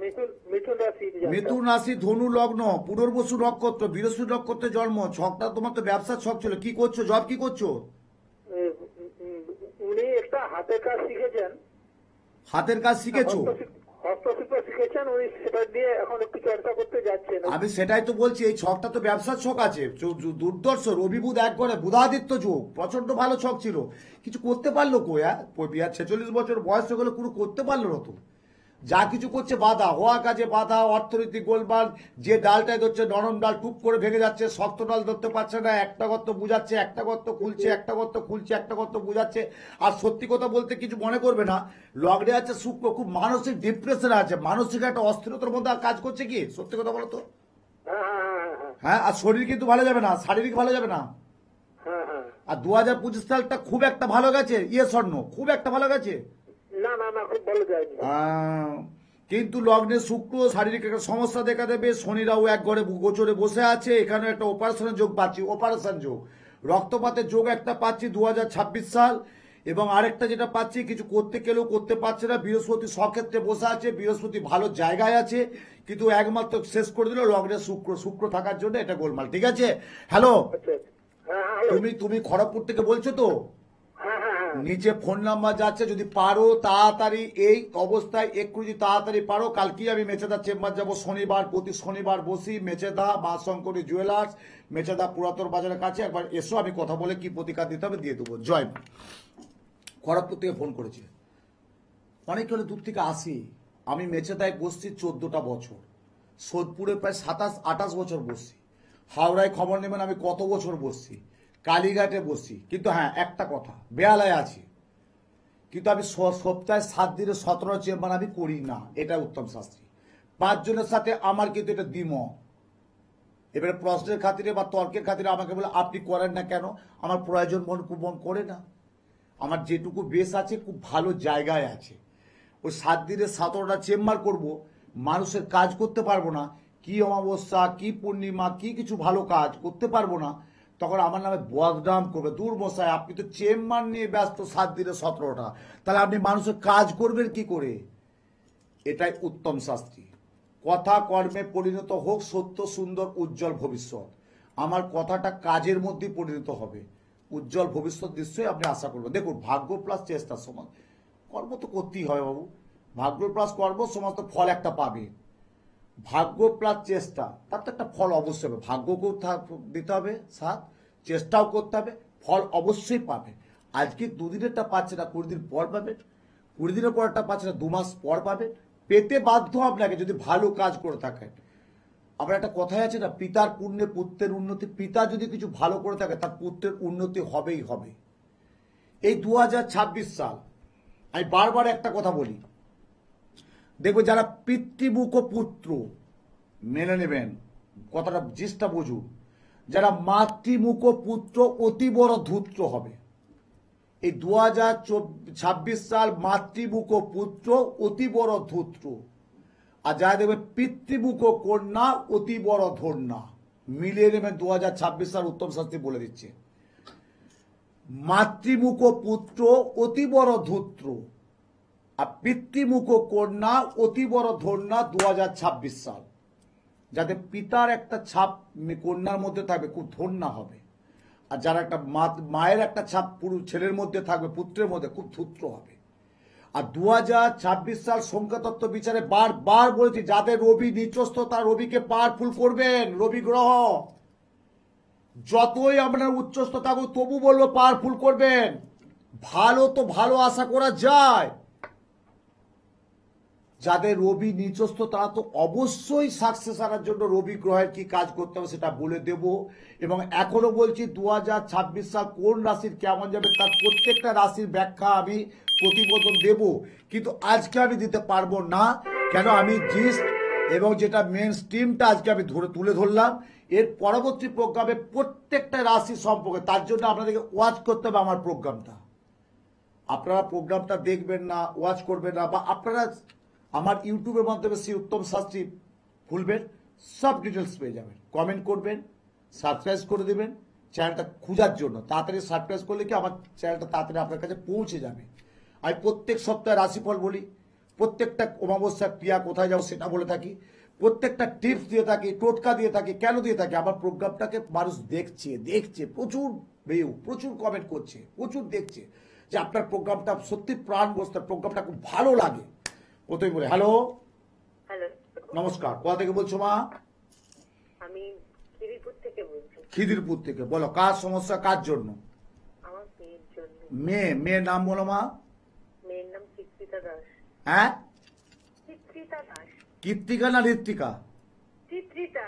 মিথুন রাশি। মিথুন রাশি ধনু লগ্ন, পুনর্বসু নক্ষত্র, বৃহস্পতি নক্ষত্রে জন্ম। ছকটা তোমার তো ব্যবসার ছক ছিল। কি করছো, জব কি করছো? উনি একটা হাতের কাজ শিখেছেন। হাতের কাজ শিখেছো? হস্তশিল্প শিখেছেন উনি, সেটা দিয়ে এখন একটু চর্চা করতে যাচ্ছেন। আমি সেটাই তো বলছি, এই ছকটা তো ব্যবসার ছক আছে। দুর্দর্শ রবি বুধ এক করে, বুধাদিত্য যোগ, প্রচন্ড ভালো ছক ছিল। কিছু করতে পারলো কই? 46 বছর বয়স হয়ে গেলে পুরো করতে পারলো না তো। যা কিছু করছে বাধা, হওয়া কাজে বাধা, অর্থনৈতিক গোলমাল। যে ডালটাই ধরছে নরম ডাল টুপ করে ভেঙে যাচ্ছে, শক্ত ডাল ধরতে পারছে না। একটা গর্ত বুঝাচ্ছে, একটা গর্ত খুলছে, একটা গর্ত খুলছে, একটা গর্ত বুঝাচ্ছে। আর সত্যি কথা বলতে কিছু মনে করবে না, লগ্নে আছে শুক্র, খুব মানসিক ডিপ্রেশনে আছে, মানসিক একটা অস্থিরতার মধ্যে আর কাজ করছে। কি সত্যি কথা বলো তো? হ্যাঁ হ্যাঁ হ্যাঁ হ্যাঁ হ্যাঁ, আর শরীর কিন্তু ভালো যাবে না, শারীরিক ভালো যাবে না। হ্যাঁ হ্যাঁ। আর 2025 সালটা খুব একটা ভালো গেছে, স্বর্ণ খুব একটা ভালো গেছে। না না না, খুব ভালো যায়নি। কিন্তু লগ্নে শুক্র শারীরিক একটা সমস্যা দেখা দেবে। শনিরাও এক ঘরে গোচরে বসে আছে। এখানে একটা অপারেশনের যোগ পাচ্ছি, অপারেশন যোগ, রক্তপাতের যোগ একটা পাচ্ছি 2026 সাল। এবং আরেকটা যেটা পাচ্ছি, কিছু করতে গেলেও করতে পারছে না। বৃহস্পতি সক্ষেত্রে বসে আছে, বৃহস্পতি ভালো জায়গায় আছে, কিন্তু একমাত্র শেষ করে দিল লগ্নে শুক্র। শুক্র থাকার জন্য এটা গোলমাল। ঠিক আছে। হ্যালো, আচ্ছা। হ্যাঁ হ্যাঁ হ্যালো। তুমি খড়গপুর থেকে বলছো তো? হ্যাঁ হ্যাঁ হ্যাঁ। নিচে ফোন নাম্বার যাচ্ছে, যদি পারো তাড়াতাড়ি এই অবস্থায় একটু যদি তাড়াতাড়ি পারো, কালকে আমি মেছেদা চেম্বার যাব। শনিবার, প্রতি শনিবার বসি মেছেদা মা শঙ্করী জুয়েলার্স, মেছেদা পুরাতন বাজারের কাছে। একবার এসো, আমি কথা বলে কি প্রতিকার দিতে হবে দিয়ে দেবো। জয় মা। খড়গপুর থেকে ফোন করেছে, অনেক হলে দূর থেকে আসি। আমি মেছেদায় বসছি 14টা বছর, সোদপুরে প্রায় 27-28 বছর বসছি, হাওড়ায় খবর নেবেন আমি কত বছর বসছি, কালীঘাটে বসছি। কিন্তু হ্যাঁ, একটা কথা, বেহালায় আছি, কিন্তু আমি সপ্তাহে 7 দিনে 17 চেম্বার আমি করি না। এটা উত্তম শাস্ত্রী। 5 জনের সাথে আমার কিন্তু এটা দ্বিমত। এবারে প্রশ্নের খাতিরে বা তর্কের খাতিরে আমাকে বলে আপনি করেন না কেন? আমার প্রয়োজন মন করে না। আমার যেটুকু বেশ আছে খুব ভালো জায়গায় আছে। ওই 7 দিনে 17টা চেম্বার করব, মানুষের কাজ করতে পারবো না, কি অমাবস্যা কি পূর্ণিমা কি কিছু ভালো কাজ করতে পারবো না, তখন আমার নামে বদনাম করবে। দূর মশাই, আপনি তো চেম্বার নিয়ে ব্যস্ত 7 দিনে 17টা, তাহলে আপনি মানুষের কাজ করবেন কি করে? এটাই উত্তম শাস্ত্রী। কথা কর্মে পরিণত হোক সত্য সুন্দর উজ্জ্বল ভবিষ্যৎ। আমার কথাটা কাজের মধ্যে পরিণত হবে, উজ্জ্বল ভবিষ্যৎ নিশ্চয়ই আপনি আশা করবেন। দেখুন, ভাগ্য প্লাস চেষ্টা সমান। কর্ম তো করতেই হয় বাবু, ভাগ্য প্লাস কর্ম সমস্ত ফল একটা পাবে। ভাগ্য প্লাস চেষ্টা, তার তো একটা ফল অবশ্যই হবে। ভাগ্যকেও দিতে হবে সাথ, চেষ্টাও করতে হবে, ফল অবশ্যই পাবে। আজকে দুদিনেরটা পাচ্ছে না, 20 দিন পর পাবে, 20 দিনের পর একটা পাচ্ছে না, 2 মাস পর পাবে। পেতে বাধ্য আপনাকে যদি ভালো কাজ করে থাকেন। আবার একটা কথাই আছে না, পিতার পুণ্যে পুত্রের উন্নতি। পিতা যদি কিছু ভালো করে থাকে তার পুত্রের উন্নতি হবেই হবে। এই 2026 সাল আমি বারবার একটা কথা বলি, দেখবে যারা পিতৃমুখ পুত্র, মেনে নেবেন কথাটা, জিনিসটা বুঝুন, যারা মাতৃমুখ পুত্র অতি বড় ধূর্ত হবে। এই 2026 সাল মাতৃমুখ পুত্র অতি বড় ধূর্ত, আর যারা দেখবে পিতৃমুখ কন্যা অতি বড় ধন্যা। মিলিয়ে নেবেন 2026 সাল উত্তম শাস্ত্রী বলে দিচ্ছে। মাতৃমুখ পুত্র অতি বড় ধূর্ত আর পিতৃমুখ কন্যা অতি বড় ধন্যা 2026 সাল। যাতে পিতার একটা ছাপ কন্যার মধ্যে থাকবে, খুব ধন্যা হবে। আর যারা একটা মায়ের একটা ছাপ পুরুষ ছেলের মধ্যে থাকবে, পুত্রের মধ্যে, খুব ধূর্ত হবে। আর 2026 সাল সংখ্যাতত্ত্ব বিচারে বারবার বলেছি, যাদের রবি নিচস্থ তার রবিকে পাওয়ারফুল করবেন। রবি গ্রহ যতই আপনার উচ্চস্থ থাকুক তবু বলবো পাওয়ারফুল করবেন। ভালো তো ভালো আশা করা যায়। যাদের রবি নিচস্থ তারা তো অবশ্যই সাকসেস আনার জন্য রবি গ্রহের কি কাজ করতে হবে সেটা বলে দেব। এবং এখনো বলছি 2026 সাল কোন রাশির কেমন যাবে তার প্রত্যেকটা রাশির ব্যাখ্যা আমি প্রতিবেদন দেব, কিন্তু আজকে আমি দিতে পারবো না। কেন? আমি জিস্ট এবং যেটা মেন স্ট্রিমটা আজকে আমি তুলে ধরলাম, এর পরবর্তী প্রোগ্রামে প্রত্যেকটা রাশি সম্পর্কে, তার জন্য আপনাদেরকে ওয়াচ করতে হবে আমার প্রোগ্রামটা। আপনারা প্রোগ্রামটা দেখবেন না, ওয়াচ করবেন না, বা আপনারা আমার ইউটিউবের মাধ্যমে শ্রী উত্তম শাস্ত্রী খুলবেন, সব ডিটেলস পেয়ে যাবেন। কমেন্ট করবেন, সাবস্ক্রাইব করে দেবেন চ্যানেলটা খোঁজার জন্য। তাড়াতাড়ি সাবস্ক্রাইব করলে কি আমার চ্যানেলটা তাড়াতাড়ি আপনার কাছে পৌঁছে যাবে। আমি প্রত্যেক সপ্তাহে রাশিফল বলি, প্রত্যেকটা অমাবস্যার ক্রিয়া কোথায় যাবো সেটা বলে থাকি, প্রত্যেকটা টিপস দিয়ে থাকি, টোটকা দিয়ে থাকি। কেন দিয়ে থাকি? আমার প্রোগ্রামটাকে মানুষ দেখছে, প্রচুর ভিউ, প্রচুর কমেন্ট করছে, প্রচুর দেখছে যে আপনার প্রোগ্রামটা সত্যি প্রাণ বসতে, প্রোগ্রামটা খুব ভালো লাগে। কোথায় বলে হ্যালো হ্যালো, নমস্কার, কোথা থেকে বলছো মা? আমি খিদিরপুর থেকে বলছি। খিদিরপুর থেকে। বলো কার সমস্যা, কার জন্য? আমার মেয়ের জন্য। মেয়ের নাম বলো মা। মেয়ের নাম চিত্রিতা দাস। হ্যাঁ, চিত্রিতা দাস। কৃত্তিকা না ঋত্বিকা? চিত্রিতা।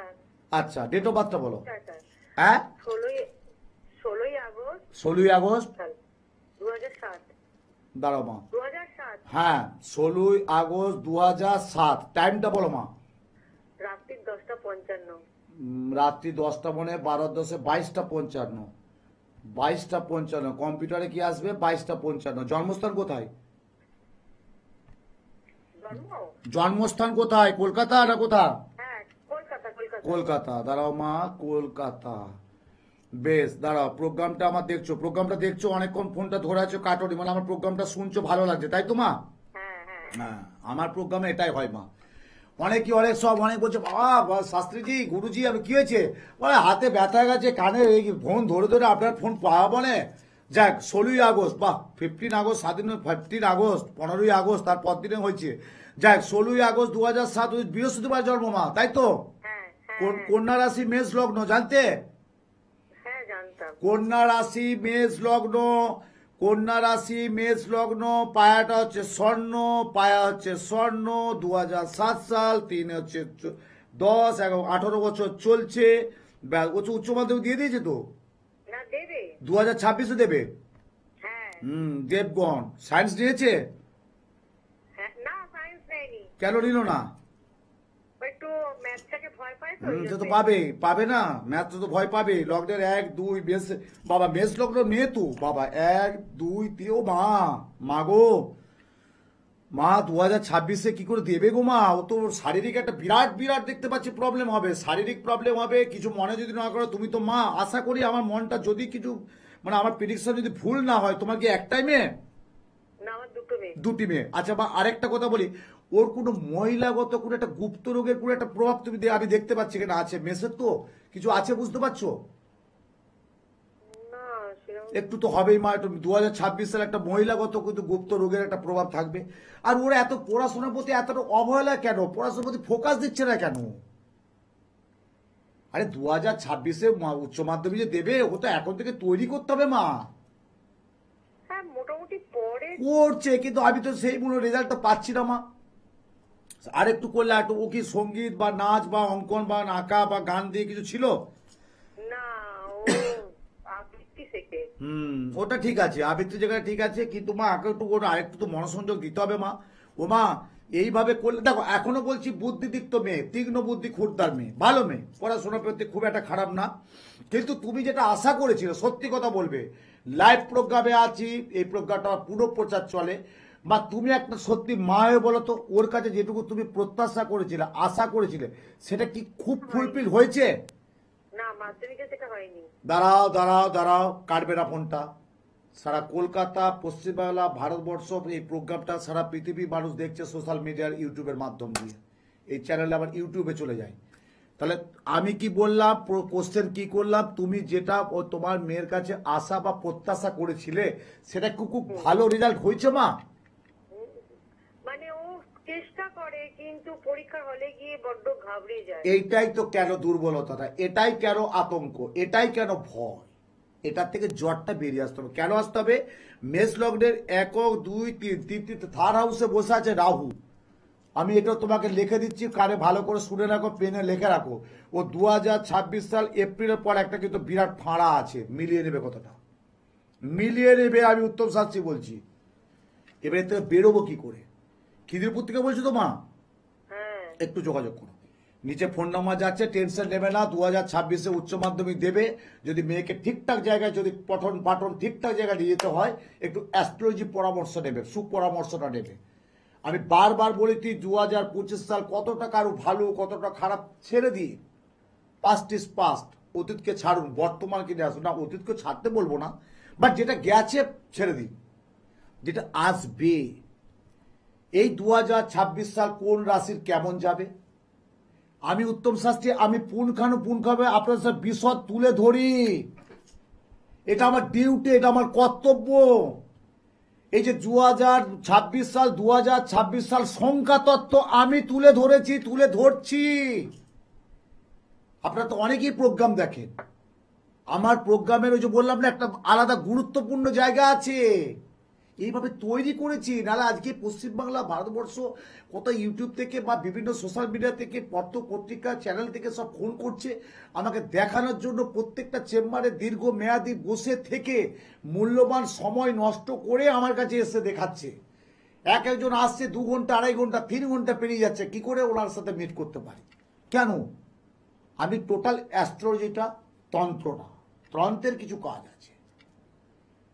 আচ্ছা, ডেট অফ বার্থটা বলো। দাস। হ্যাঁ, 16ই আগস্ট 16ই আগস্ট সাল 2007। দাঁড়াও মা। 2007 হ্যাঁ, 16ই আগস্ট 2007। টাইমটা বলো মা। রাত্রি 10:55। রাত্রি 10টা মানে 12-10 22:55। 22:55 কম্পিউটারে কি আসবে? 22:55। জন্মস্থান কোথায়? জন্মস্থান কোথায়? কলকাতা না কোথা? হ্যাঁ, কলকাতা। কলকাতা। দাঁড়াও মা, কলকাতা। বেশ, দাঁড়াও। প্রোগ্রামটা অনেকক্ষণ ফোনটা ধরে আছো, কাটোনি, মানে আমার প্রোগ্রামটা শুনছো, ভালো লাগছে, তাই তো মা? হ্যাঁ। হ্যাঁ, আমার প্রোগ্রামে এটাই হয় মা। অনেক বলছে, বাবা শাস্ত্রীজি, গুরুজি, আমি কি হয়েছে? বলে হাতে ব্যথা গেছে, কানে এই ফোন ধরে আপনার ফোন পাওয়া বলে। যাক, 16ই আগস্ট, বাহ, 15 আগস্ট, 15 আগস্ট, 15ই আগস্ট, তারপর দিনে হয়েছে। যাক, 16ই আগস্ট 2007, বৃহস্পতিবার জন্ম মা, তাই তো? কন্যা রাশি, মেষ লগ্ন, জানতে? হ্যাঁ, জানতাম। কন্যা রাশি, মেষ লগ্ন, পায়াটা হচ্ছে স্বর্ণ, 2007 সাল, 3 হচ্ছে 10, 18 বছর চলছে। উচ্চ মাধ্যমিক দিয়ে দিয়েছে তো? না, দেবে। 2026-এ দেবে। হ্যাঁ। দেবগণ। সায়েন্স নিয়েছে? না, সায়েন্স নেয়নি। কেন নিল না? একটু ম্যাথটাকে ভয় পায় তো। সে তো পাবে না, ম্যাথ তো ভয় পাবে। লগ্নের 1, 2, বাবা মেষ লগ্ন মেয়ে তো, বাবা 1, 2, 3, ও মা গো, মা 2026-এ কি করে দেবে গো মা? ও তো শারীরিক একটা বিরাট দেখতে পাচ্ছি প্রবলেম হবে, শারীরিক প্রবলেম হবে। কিছু মনে যদি না করো, তুমি তো মা, আশা করি আমার মনটা যদি কিছু, মানে আমার প্রেডিকশন যদি ভুল না হয়, তোমার কি একটাই মেয়ে? না, আমার দুটো মেয়ে। দুটি মেয়ে। আচ্ছা বা আরেকটা কথা বলি, ওর কোনো মহিলাগত কোনো একটা গুপ্ত রোগের কোনো একটা প্রভাব তুমি আমি দেখতে পাচ্ছি কিনা? আছে, মেসের তো কিছু আছে, বুঝতে পারছো? না, সেরকম একটু তো হবেই মা। একটু 2026 সালে একটা মহিলাগত কিন্তু গুপ্ত রোগের একটা প্রভাব থাকবে। আর ওরা এত পড়াশোনার প্রতি এতটা অবহেলা কেন? পড়াশোনার প্রতি ফোকাস দিচ্ছে না কেন? আরে 2026-এ উচ্চ মাধ্যমিক যে দেবে ও তো এখন থেকে তৈরি করতে হবে মা। হ্যাঁ মোটামুটি পরে করছে কিন্তু আমি তো সেই মূল রেজাল্টটা পাচ্ছি না মা। আর একটু করলে একটু ও কি সঙ্গীত বা নাচ বা অঙ্কন বা আঁকা বা গান দিয়ে কিছু ছিল? না, ও আবৃত্তি শেখে। ওটা ঠিক আছে, আবৃত্তি জায়গায় ঠিক আছে, কিন্তু মা আগে একটু ওর আরেকটু তো মনোসংযোগ দিতে হবে মা। ও মা এইভাবে করলে দেখো, এখনো বলছি বুদ্ধিদীপ্ত মেয়ে, তীক্ষ্ণ বুদ্ধি, খুঁড়তার মেয়ে, ভালো মেয়ে, পড়াশোনার প্রতি খুব একটা খারাপ না। কিন্তু তুমি যেটা আশা করেছিলে, সত্যি কথা বলবে, লাইভ প্রোগ্রামে আছি, এই প্রোগ্রামটা পুরো প্রচার চলে, বা তুমি একটা সত্যি মা হয়ে বলো তো, ওর কাছে যেটুকু তুমি প্রত্যাশা করেছিলে, আশা করেছিলে, সেটা কি খুব ফুলফিল হয়েছে? না, মাধ্যমিকে সেটা হয়নি। দাঁড়াও দাঁড়াও দাঁড়াও, কাটবে না ফোনটা। সারা কলকাতা, পশ্চিমবাংলা, ভারতবর্ষ এই প্রোগ্রামটা সারা পৃথিবী মানুষ দেখছে সোশ্যাল মিডিয়ার, ইউটিউবের মাধ্যম দিয়ে। এই চ্যানেলে আবার ইউটিউবে চলে যায়। তাহলে আমি কি বললাম, কোশ্চেন কি করলাম, তুমি যেটা তোমার মেয়ের কাছে আশা বা প্রত্যাশা করেছিলে সেটা খুব ভালো রেজাল্ট হয়েছে মা? মানে ও চেষ্টা করে কিন্তু পরীক্ষার হলে গিয়ে বড্ড ঘাবড়ে যায়। এইটাই তো কেন দুর্বলতাটা, এটাই কেন আতঙ্ক, এটাই কেন ভয়। এটার থেকে জ্বরটা বেরিয়ে আসতে হবে। কেন আসতে হবে? মেষ লগ্নের 1, 2, 3 থার্ড হাউসে বসে আছে রাহু। আমি এটা তোমাকে লিখে দিচ্ছি, কানে ভালো করে শুনে রাখো, পেনে লিখে রাখো। ও 2026 সাল এপ্রিলের পর একটা কিন্তু বিরাট ফাঁড়া আছে, মিলিয়ে নেবে কতটা, মিলিয়ে নেবে। আমি উত্তম শাস্ত্রী বলছি। এবার এর থেকে বেরোবো কি করে? খিদিরপুর থেকে বলছো তো মা? হ্যাঁ, একটু যোগাযোগ করো, নিচে ফোন নাম্বার যাচ্ছে, টেনশন নেবে না। 2026-এ উচ্চ মাধ্যমিক দেবে, যদি মেয়েকে ঠিকঠাক জায়গায়, যদি পঠন পাঠন ঠিকঠাক জায়গায় নিয়ে যেতে হয়, একটু অ্যাস্ট্রোলজি পরামর্শ নেবে, সুপরামর্শটা নেবে। আমি বারবার বলেছি 2025 সাল কতটা কারো ভালো কতটা খারাপ ছেড়ে দিয়ে, পাস্ট ইজ পাস্ট, অতীতকে ছাড়ুন, বর্তমানকে নিয়ে আসুন। না, অতীতকে ছাড়তে বলবো না, বাট যেটা গেছে ছেড়ে দিন, যেটা আসবে। এই 2026 সাল কোন রাশির কেমন যাবে, আমি উত্তম শাস্ত্রী, আমি পুঙ্খানুপুঙ্খভাবে আপনার সাথে বিশদ তুলে ধরি। এটা আমার ডিউটি, এটা আমার কর্তব্য। এই যে 2026 সাল সংখ্যা তত্ত্ব আমি তুলে ধরেছি, তুলে ধরছি। আপনারা তো অনেকেই প্রোগ্রাম দেখেন, আমার প্রোগ্রামের ওই যে বললাম না, একটা আলাদা গুরুত্বপূর্ণ জায়গা আছে, এইভাবে তৈরি করেছি। নাহলে আজকে পশ্চিমবাংলা, ভারতবর্ষ, কত ইউটিউব থেকে বা বিভিন্ন সোশ্যাল মিডিয়া থেকে, পত্র পত্রিকা চ্যানেল থেকে সব ফোন করছে আমাকে দেখানোর জন্য। প্রত্যেকটা চেম্বারে দীর্ঘ মেয়াদি বসে থেকে মূল্যবান সময় নষ্ট করে আমার কাছে এসে দেখাচ্ছে। একজন আসছে 2 ঘন্টা, 2.5 ঘন্টা, 3 ঘন্টা পেরিয়ে যাচ্ছে, কি করে ওনার সাথে মিট করতে পারি? কেন? আমি টোটাল অ্যাস্ট্রোলজিটা, তন্ত্রের কিছু কাজ আছে।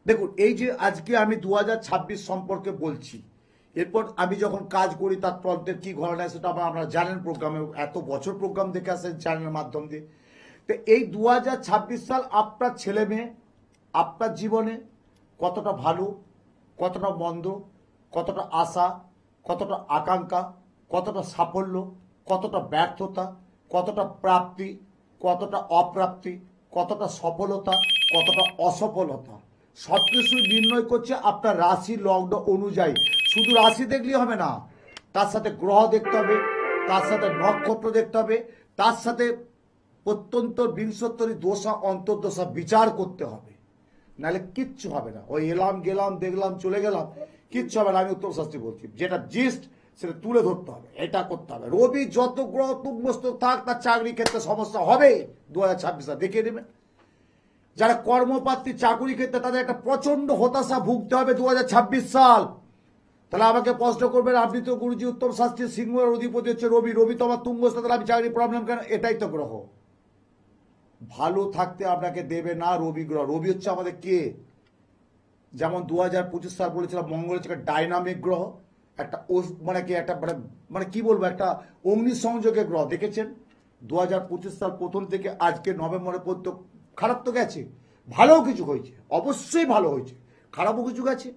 দেখুন, এই যে আজকে আমি 2026 সম্পর্কে বলছি, এরপর আমি যখন কাজ করি তার তন্ত্রের কি ঘটনা, সেটা আপনারা জানেন, প্রোগ্রামে এত বছর প্রোগ্রাম দেখে আসেন চ্যানেলের মাধ্যম দিয়ে। তো এই 2026 সাল আপনার ছেলে মেয়ে, আপনার জীবনে কতটা ভালো, কতটা মন্দ, কতটা আশা, কতটা আকাঙ্ক্ষা, কতটা সাফল্য, কতটা ব্যর্থতা, কতটা প্রাপ্তি, কতটা অপ্রাপ্তি, কতটা সফলতা, কতটা অসফলতা, সবকিছুই নির্ণয় করছে আপনার রাশি লগ্ন অনুযায়ী। শুধু রাশি দেখলেই হবে না, তার সাথে গ্রহ দেখতে হবে, তার সাথে নক্ষত্র দেখতে হবে, তার সাথে প্রত্যন্ত বিংশোত্তরী দশা অন্তর্দশা বিচার করতে হবে। নাহলে কিচ্ছু হবে না। ওই এলাম গেলাম দেখলাম চলে গেলাম, কিচ্ছু হবে না। আমি উত্তম শাস্ত্রী বলছি, যেটা জিস্ট সেটা তুলে ধরতে হবে, এটা করতে হবে। রবি যত গ্রহ তুঙ্গস্থ থাক, তার চাকরি ক্ষেত্রে সমস্যা হবে 2026 সাল দেখিয়ে দেবেন। যারা কর্মপ্রার্থী, চাকরি ক্ষেত্রে, তাদের একটা প্রচন্ড হতাশা ভুগতে হবে 2026 সাল। তাহলে আমাকে প্রশ্ন করবেন, আপনি তো গুরুজি উত্তম শাস্ত্রী, সিংহের অধিপতি হচ্ছে রবি, রবি তো আমার তুঙ্গস্থ, তাহলে আমি চাকরি প্রবলেম কেন? এটাই তো গ্রহ ভালো থাকতে আপনাকে দেবে না। রবি গ্রহ, রবি হচ্ছে আমাদের কে, যেমন 2025 সাল বলেছিলাম মঙ্গল হচ্ছে একটা ডাইনামিক গ্রহ, একটা মানে কি একটা মানে কি বলবো, একটা অগ্নি সংযোগের গ্রহ। দেখেছেন 2025 সাল প্রথম থেকে আজকে নভেম্বরের পর্যন্ত খারাপ তো গেছে, ভালোও কিছু হয়েছে, অবশ্যই ভালো হয়েছে, খারাপও কিছু গেছে,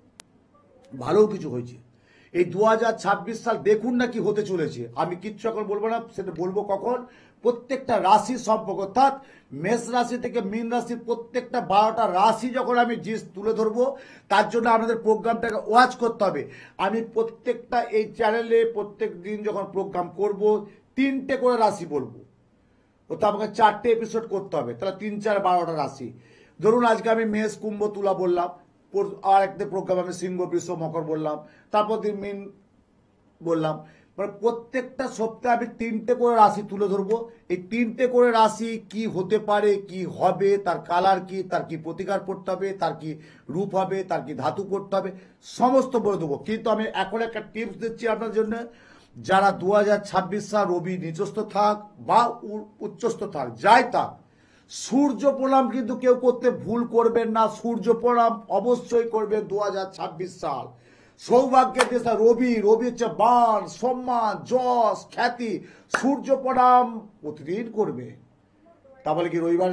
ভালোও কিছু হয়েছে। এই 2026 সাল দেখুন না কি হতে চলেছে। আমি কিচ্ছু এখন বলবো না, সেটা বলবো কখন, প্রত্যেকটা রাশি সম্পর্ক, অর্থাৎ মেষ রাশি থেকে মীন রাশির প্রত্যেকটা 12টা রাশি যখন আমি জিনিস তুলে ধরবো, তার জন্য আমাদের প্রোগ্রামটাকে ওয়াচ করতে হবে। আমি প্রত্যেকটা এই চ্যানেলে প্রত্যেক দিন যখন প্রোগ্রাম করব, 3টে করে রাশি বলবো। ও তো আমাকে 4টে এপিসোড করতে হবে, তাহলে 3, 4, 12টা রাশি। ধরুন আজকে আমি মেষ, কুম্ভ, তুলা বললাম, আর একটা প্রোগ্রাম আমি সিংহ, বৃষ, মকর বললাম, তারপর দিন মিন বললাম। মানে প্রত্যেকটা সপ্তাহে আমি 3টে করে রাশি তুলে ধরবো। এই 3টে করে রাশি কি হতে পারে, কি হবে, তার কালার কি, তার কি প্রতিকার করতে হবে, তার কি রূপ হবে, তার কি ধাতু করতে হবে, সমস্ত বলে দেবো। কিন্তু আমি এখন একটা টিপস দিচ্ছি আপনার জন্য, যারা 2026 সাল রবি নিচস্থ থাক বা উচ্চস্থ থাক, যাই থাক, সূর্য প্রণাম কিন্তু কেউ করতে ভুল করবেন না। সূর্য প্রণাম অবশ্যই করবেন 2026 সাল। সৌভাগ্যের দেশা রবি, রবি হচ্ছে বান, সম্মান, যশ, খ্যাতি। সূর্য প্রণাম প্রতিদিন করবে। তা বলে কি রবিবার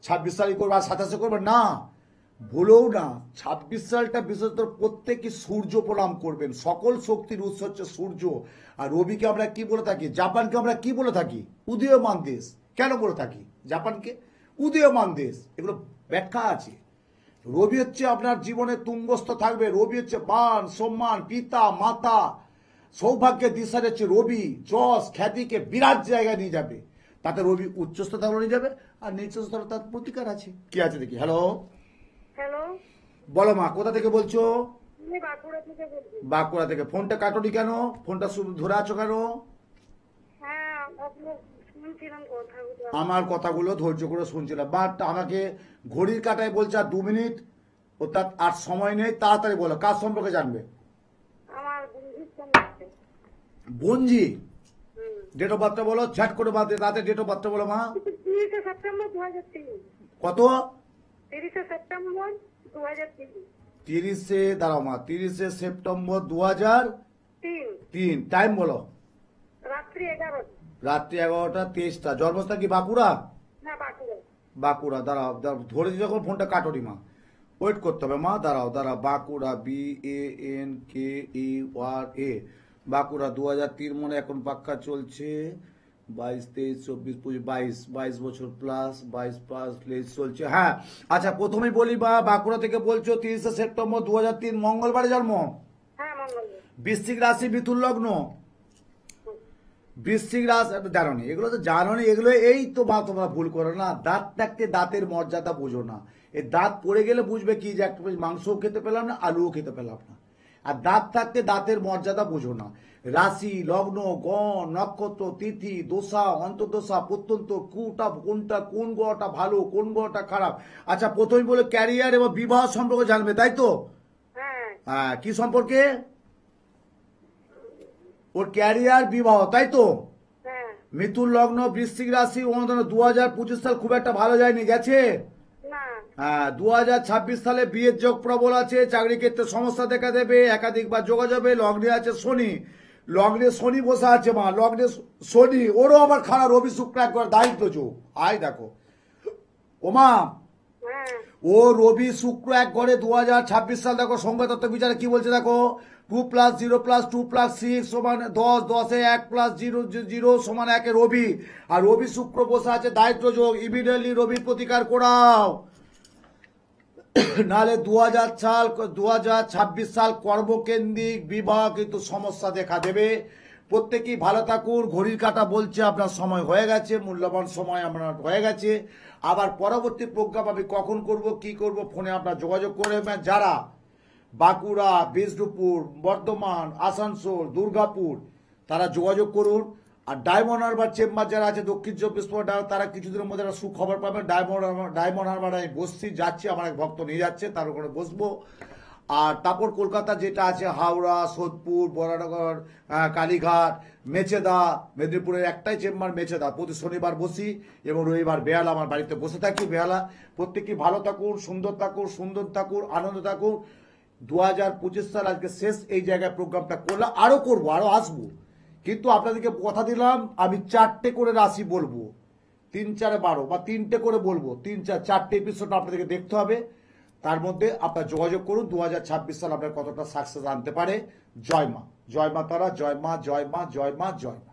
26 সালই করবে আর 27 করবে না, ভুলেও না। 26 সালটা বিশেষত প্রত্যেকে সূর্য প্রণাম করবেন। সকল শক্তির উৎস হচ্ছে সূর্য। আর রবিকে আমরা কি বলে থাকি, জাপানকে আমরা কি বলে থাকি, উদীয়মান দেশ। কেন বলে থাকি জাপানকে উদীয়মান দেশ? এগুলো ব্যাখ্যা আছে। রবি হচ্ছে আপনার জীবনে তুঙ্গস্থ থাকবে। রবি হচ্ছে মান, সম্মান, পিতা, মাতা, সৌভাগ্যের দিশা হচ্ছে রবি, যশ, খ্যাতিকে বিরাট জায়গায় নিয়ে যাবে। তাতে রবি উচ্চস্থ থাকলে নিয়ে যাবে, আর নিচস্থ তার প্রতিকার আছে। কি আছে দেখি। হ্যালো, হ্যালো, বলো মা, কোথা থেকে বলছো? আমি বাঁকুড়া থেকে বলছি। বাঁকুড়া থেকে। ফোনটা কাটোনি কেন? ফোনটা ধরে আছো কেন? হ্যাঁ, আপনার শুনছিলাম কথাগুলো। আমার কথাগুলো ধৈর্য করে শুনছিলাম, বাট আমাকে ঘড়ির কাটায় বলছে আর 2 মিনিট, ও তার আর সময় নেই, তাড়াতাড়ি বলো। কার সম্পর্কে জানবে? আমার বন্ধুর সঙ্গে। বঞ্জি। ডেট অফ বার্থটা বলো, ঝাট করে বাদ দিয়ে রাতে ডেট অফ বার্থটা বলো মা। 30 সেপ্টেম্বর 2003। কত? 30 সেপ্টেম্বর 2003। 30 দাঁড়াও মা, 30 সেপ্টেম্বর 2003। টাইম বলো। রাত্রি 11টা। রাত্রি 11টা 23টা। জন্মস্থান কি বাঁকুড়া? না, বাঁকুড়া। বাঁকুড়া। দাঁড়াও ধরেছি যখন ফোনটা কাটোনি মা, ওয়েট করতে হবে মা। দাঁড়াও বাঁকুড়া, BANKERA, বাঁকুড়া। 2003 মনে এখন পাক্কা চলছে। 22, 23, 24, 25, 22 বছর প্লাস, 22 প্লাস চলছে। হ্যাঁ, আচ্ছা প্রথমেই বলি বাঁকুড়া থেকে বলছো, 30 সেপ্টেম্বর 2003 মঙ্গলবারে জন্ম। হ্যাঁ, মঙ্গলবার। বৃশ্চিক রাশি, মিথুন লগ্ন। বৃশ্চিক রাশি জানোনি, এগুলো তো জানোনি। এগুলো এই তো মা তোমরা ভুল করো না। দাঁত থাকতে দাঁতের মর্যাদা বোঝো না। এই দাঁত পড়ে গেলে বুঝবে কি যে একটা মাংসও খেতে পেলাম না, আলুও খেতে পেলাম না। আর দাঁত থাকতে দাঁতের মর্যাদা বোঝো না। রাশি, লগ্ন, গণ, নক্ষত্র, তিথি, দোষা, অন্তর্দশা, প্রত্যন্ত, কোনটা কোন গ্রহটা ভালো, কোন গ্রহটা খারাপ। আচ্ছা প্রথমে বলে ক্যারিয়ার এবং বিবাহ সম্পর্কে জানবে, তাই তো? হ্যাঁ। হ্যাঁ, কি সম্পর্কে? ওর ক্যারিয়ার, বিবাহ, তাই তো? হ্যাঁ। মিথুন লগ্ন, বৃশ্চিক রাশি। 2025 সাল খুব একটা ভালো যায়নি, গেছে। না। হ্যাঁ, 2026 সালে বিয়ের যোগ প্রবল আছে। চাকরি ক্ষেত্রে সমস্যা দেখা দেবে, একাধিকবার যোগাযোগে। লগ্নে আছে শনি, লগ্নে শনি বসে আছে মা। লগ্নে শনি, ওরও আবার খারাপ। রবি শুক্র একবার দায়িত্ব যোগ। আয় দেখো ওমা, হ্যাঁ। ও রবি শুক্র এক ঘরে। 2026 সাল দেখো সংখ্যাতত্ত্ব বিচারে কি বলছে দেখো। 2 + 0 + 2 + 6 = 10, 10 1 + 0 0 = 1 রবি। আর রবি শুক্র বসে আছে দায়িত্ব যোগ। ইমিডিয়েটলি রবির প্রতিকার করাও, নাহলে 2026 সাল কর্মকেন্দ্রিক বিবাহ কিন্তু সমস্যা দেখা দেবে। প্রত্যেকেই ভালো থাকুন। ঘড়ির কাঁটা বলছে আপনার সময় হয়ে গেছে, মূল্যবান সময় আপনার হয়ে গেছে। আবার পরবর্তী প্রোগ্রাম আমি কখন করব, কি করব, ফোনে আপনার যোগাযোগ করে নেবেন। যারা বাঁকুড়া, বিষ্ণুপুর, বর্ধমান, আসানসোল, দুর্গাপুর, তারা যোগাযোগ করুন। আর ডায়মন্ড হারবার চেম্বার যারা আছে দক্ষিণ 24 পরগনা, তারা কিছুদিনের মধ্যে একটা সুখবর পাবেন। ডায়মন্ড হারবার আমি বসছি, যাচ্ছি, আমার এক ভক্ত নিয়ে যাচ্ছে, তার ওখানে বসবো। আর তারপর কলকাতা যেটা আছে হাওড়া, সোদপুর, বরানগর, কালীঘাট, মেচেদা, মেদিনীপুরের একটাই চেম্বার মেচেদা। প্রতি শনিবার বসি এবং রবিবার বেহালা আমার বাড়িতে বসে থাকি। বেহালা। প্রত্যেকেই ভালো থাকুন, সুন্দর থাকুন, আনন্দ থাকুন। 2025 সাল আজকে শেষ। এই জায়গায় প্রোগ্রামটা করলাম, আরো করবো, আরো আসবো। কিন্তু আপনাদেরকে কথা দিলাম আমি 4টে করে রাশি বলবো। 3, 4, 12 বা 3টে করে বলবো। 3, 4, 4টে এপিসোড আপনাদেরকে দেখতে হবে। তার মধ্যে আপনার যোগাযোগ করুন। 2026 সাল আপনার কতটা সাকসেস আনতে পারে। জয় মা, জয় মা তারা, জয় মা, জয় মা, জয় মা, জয় মা।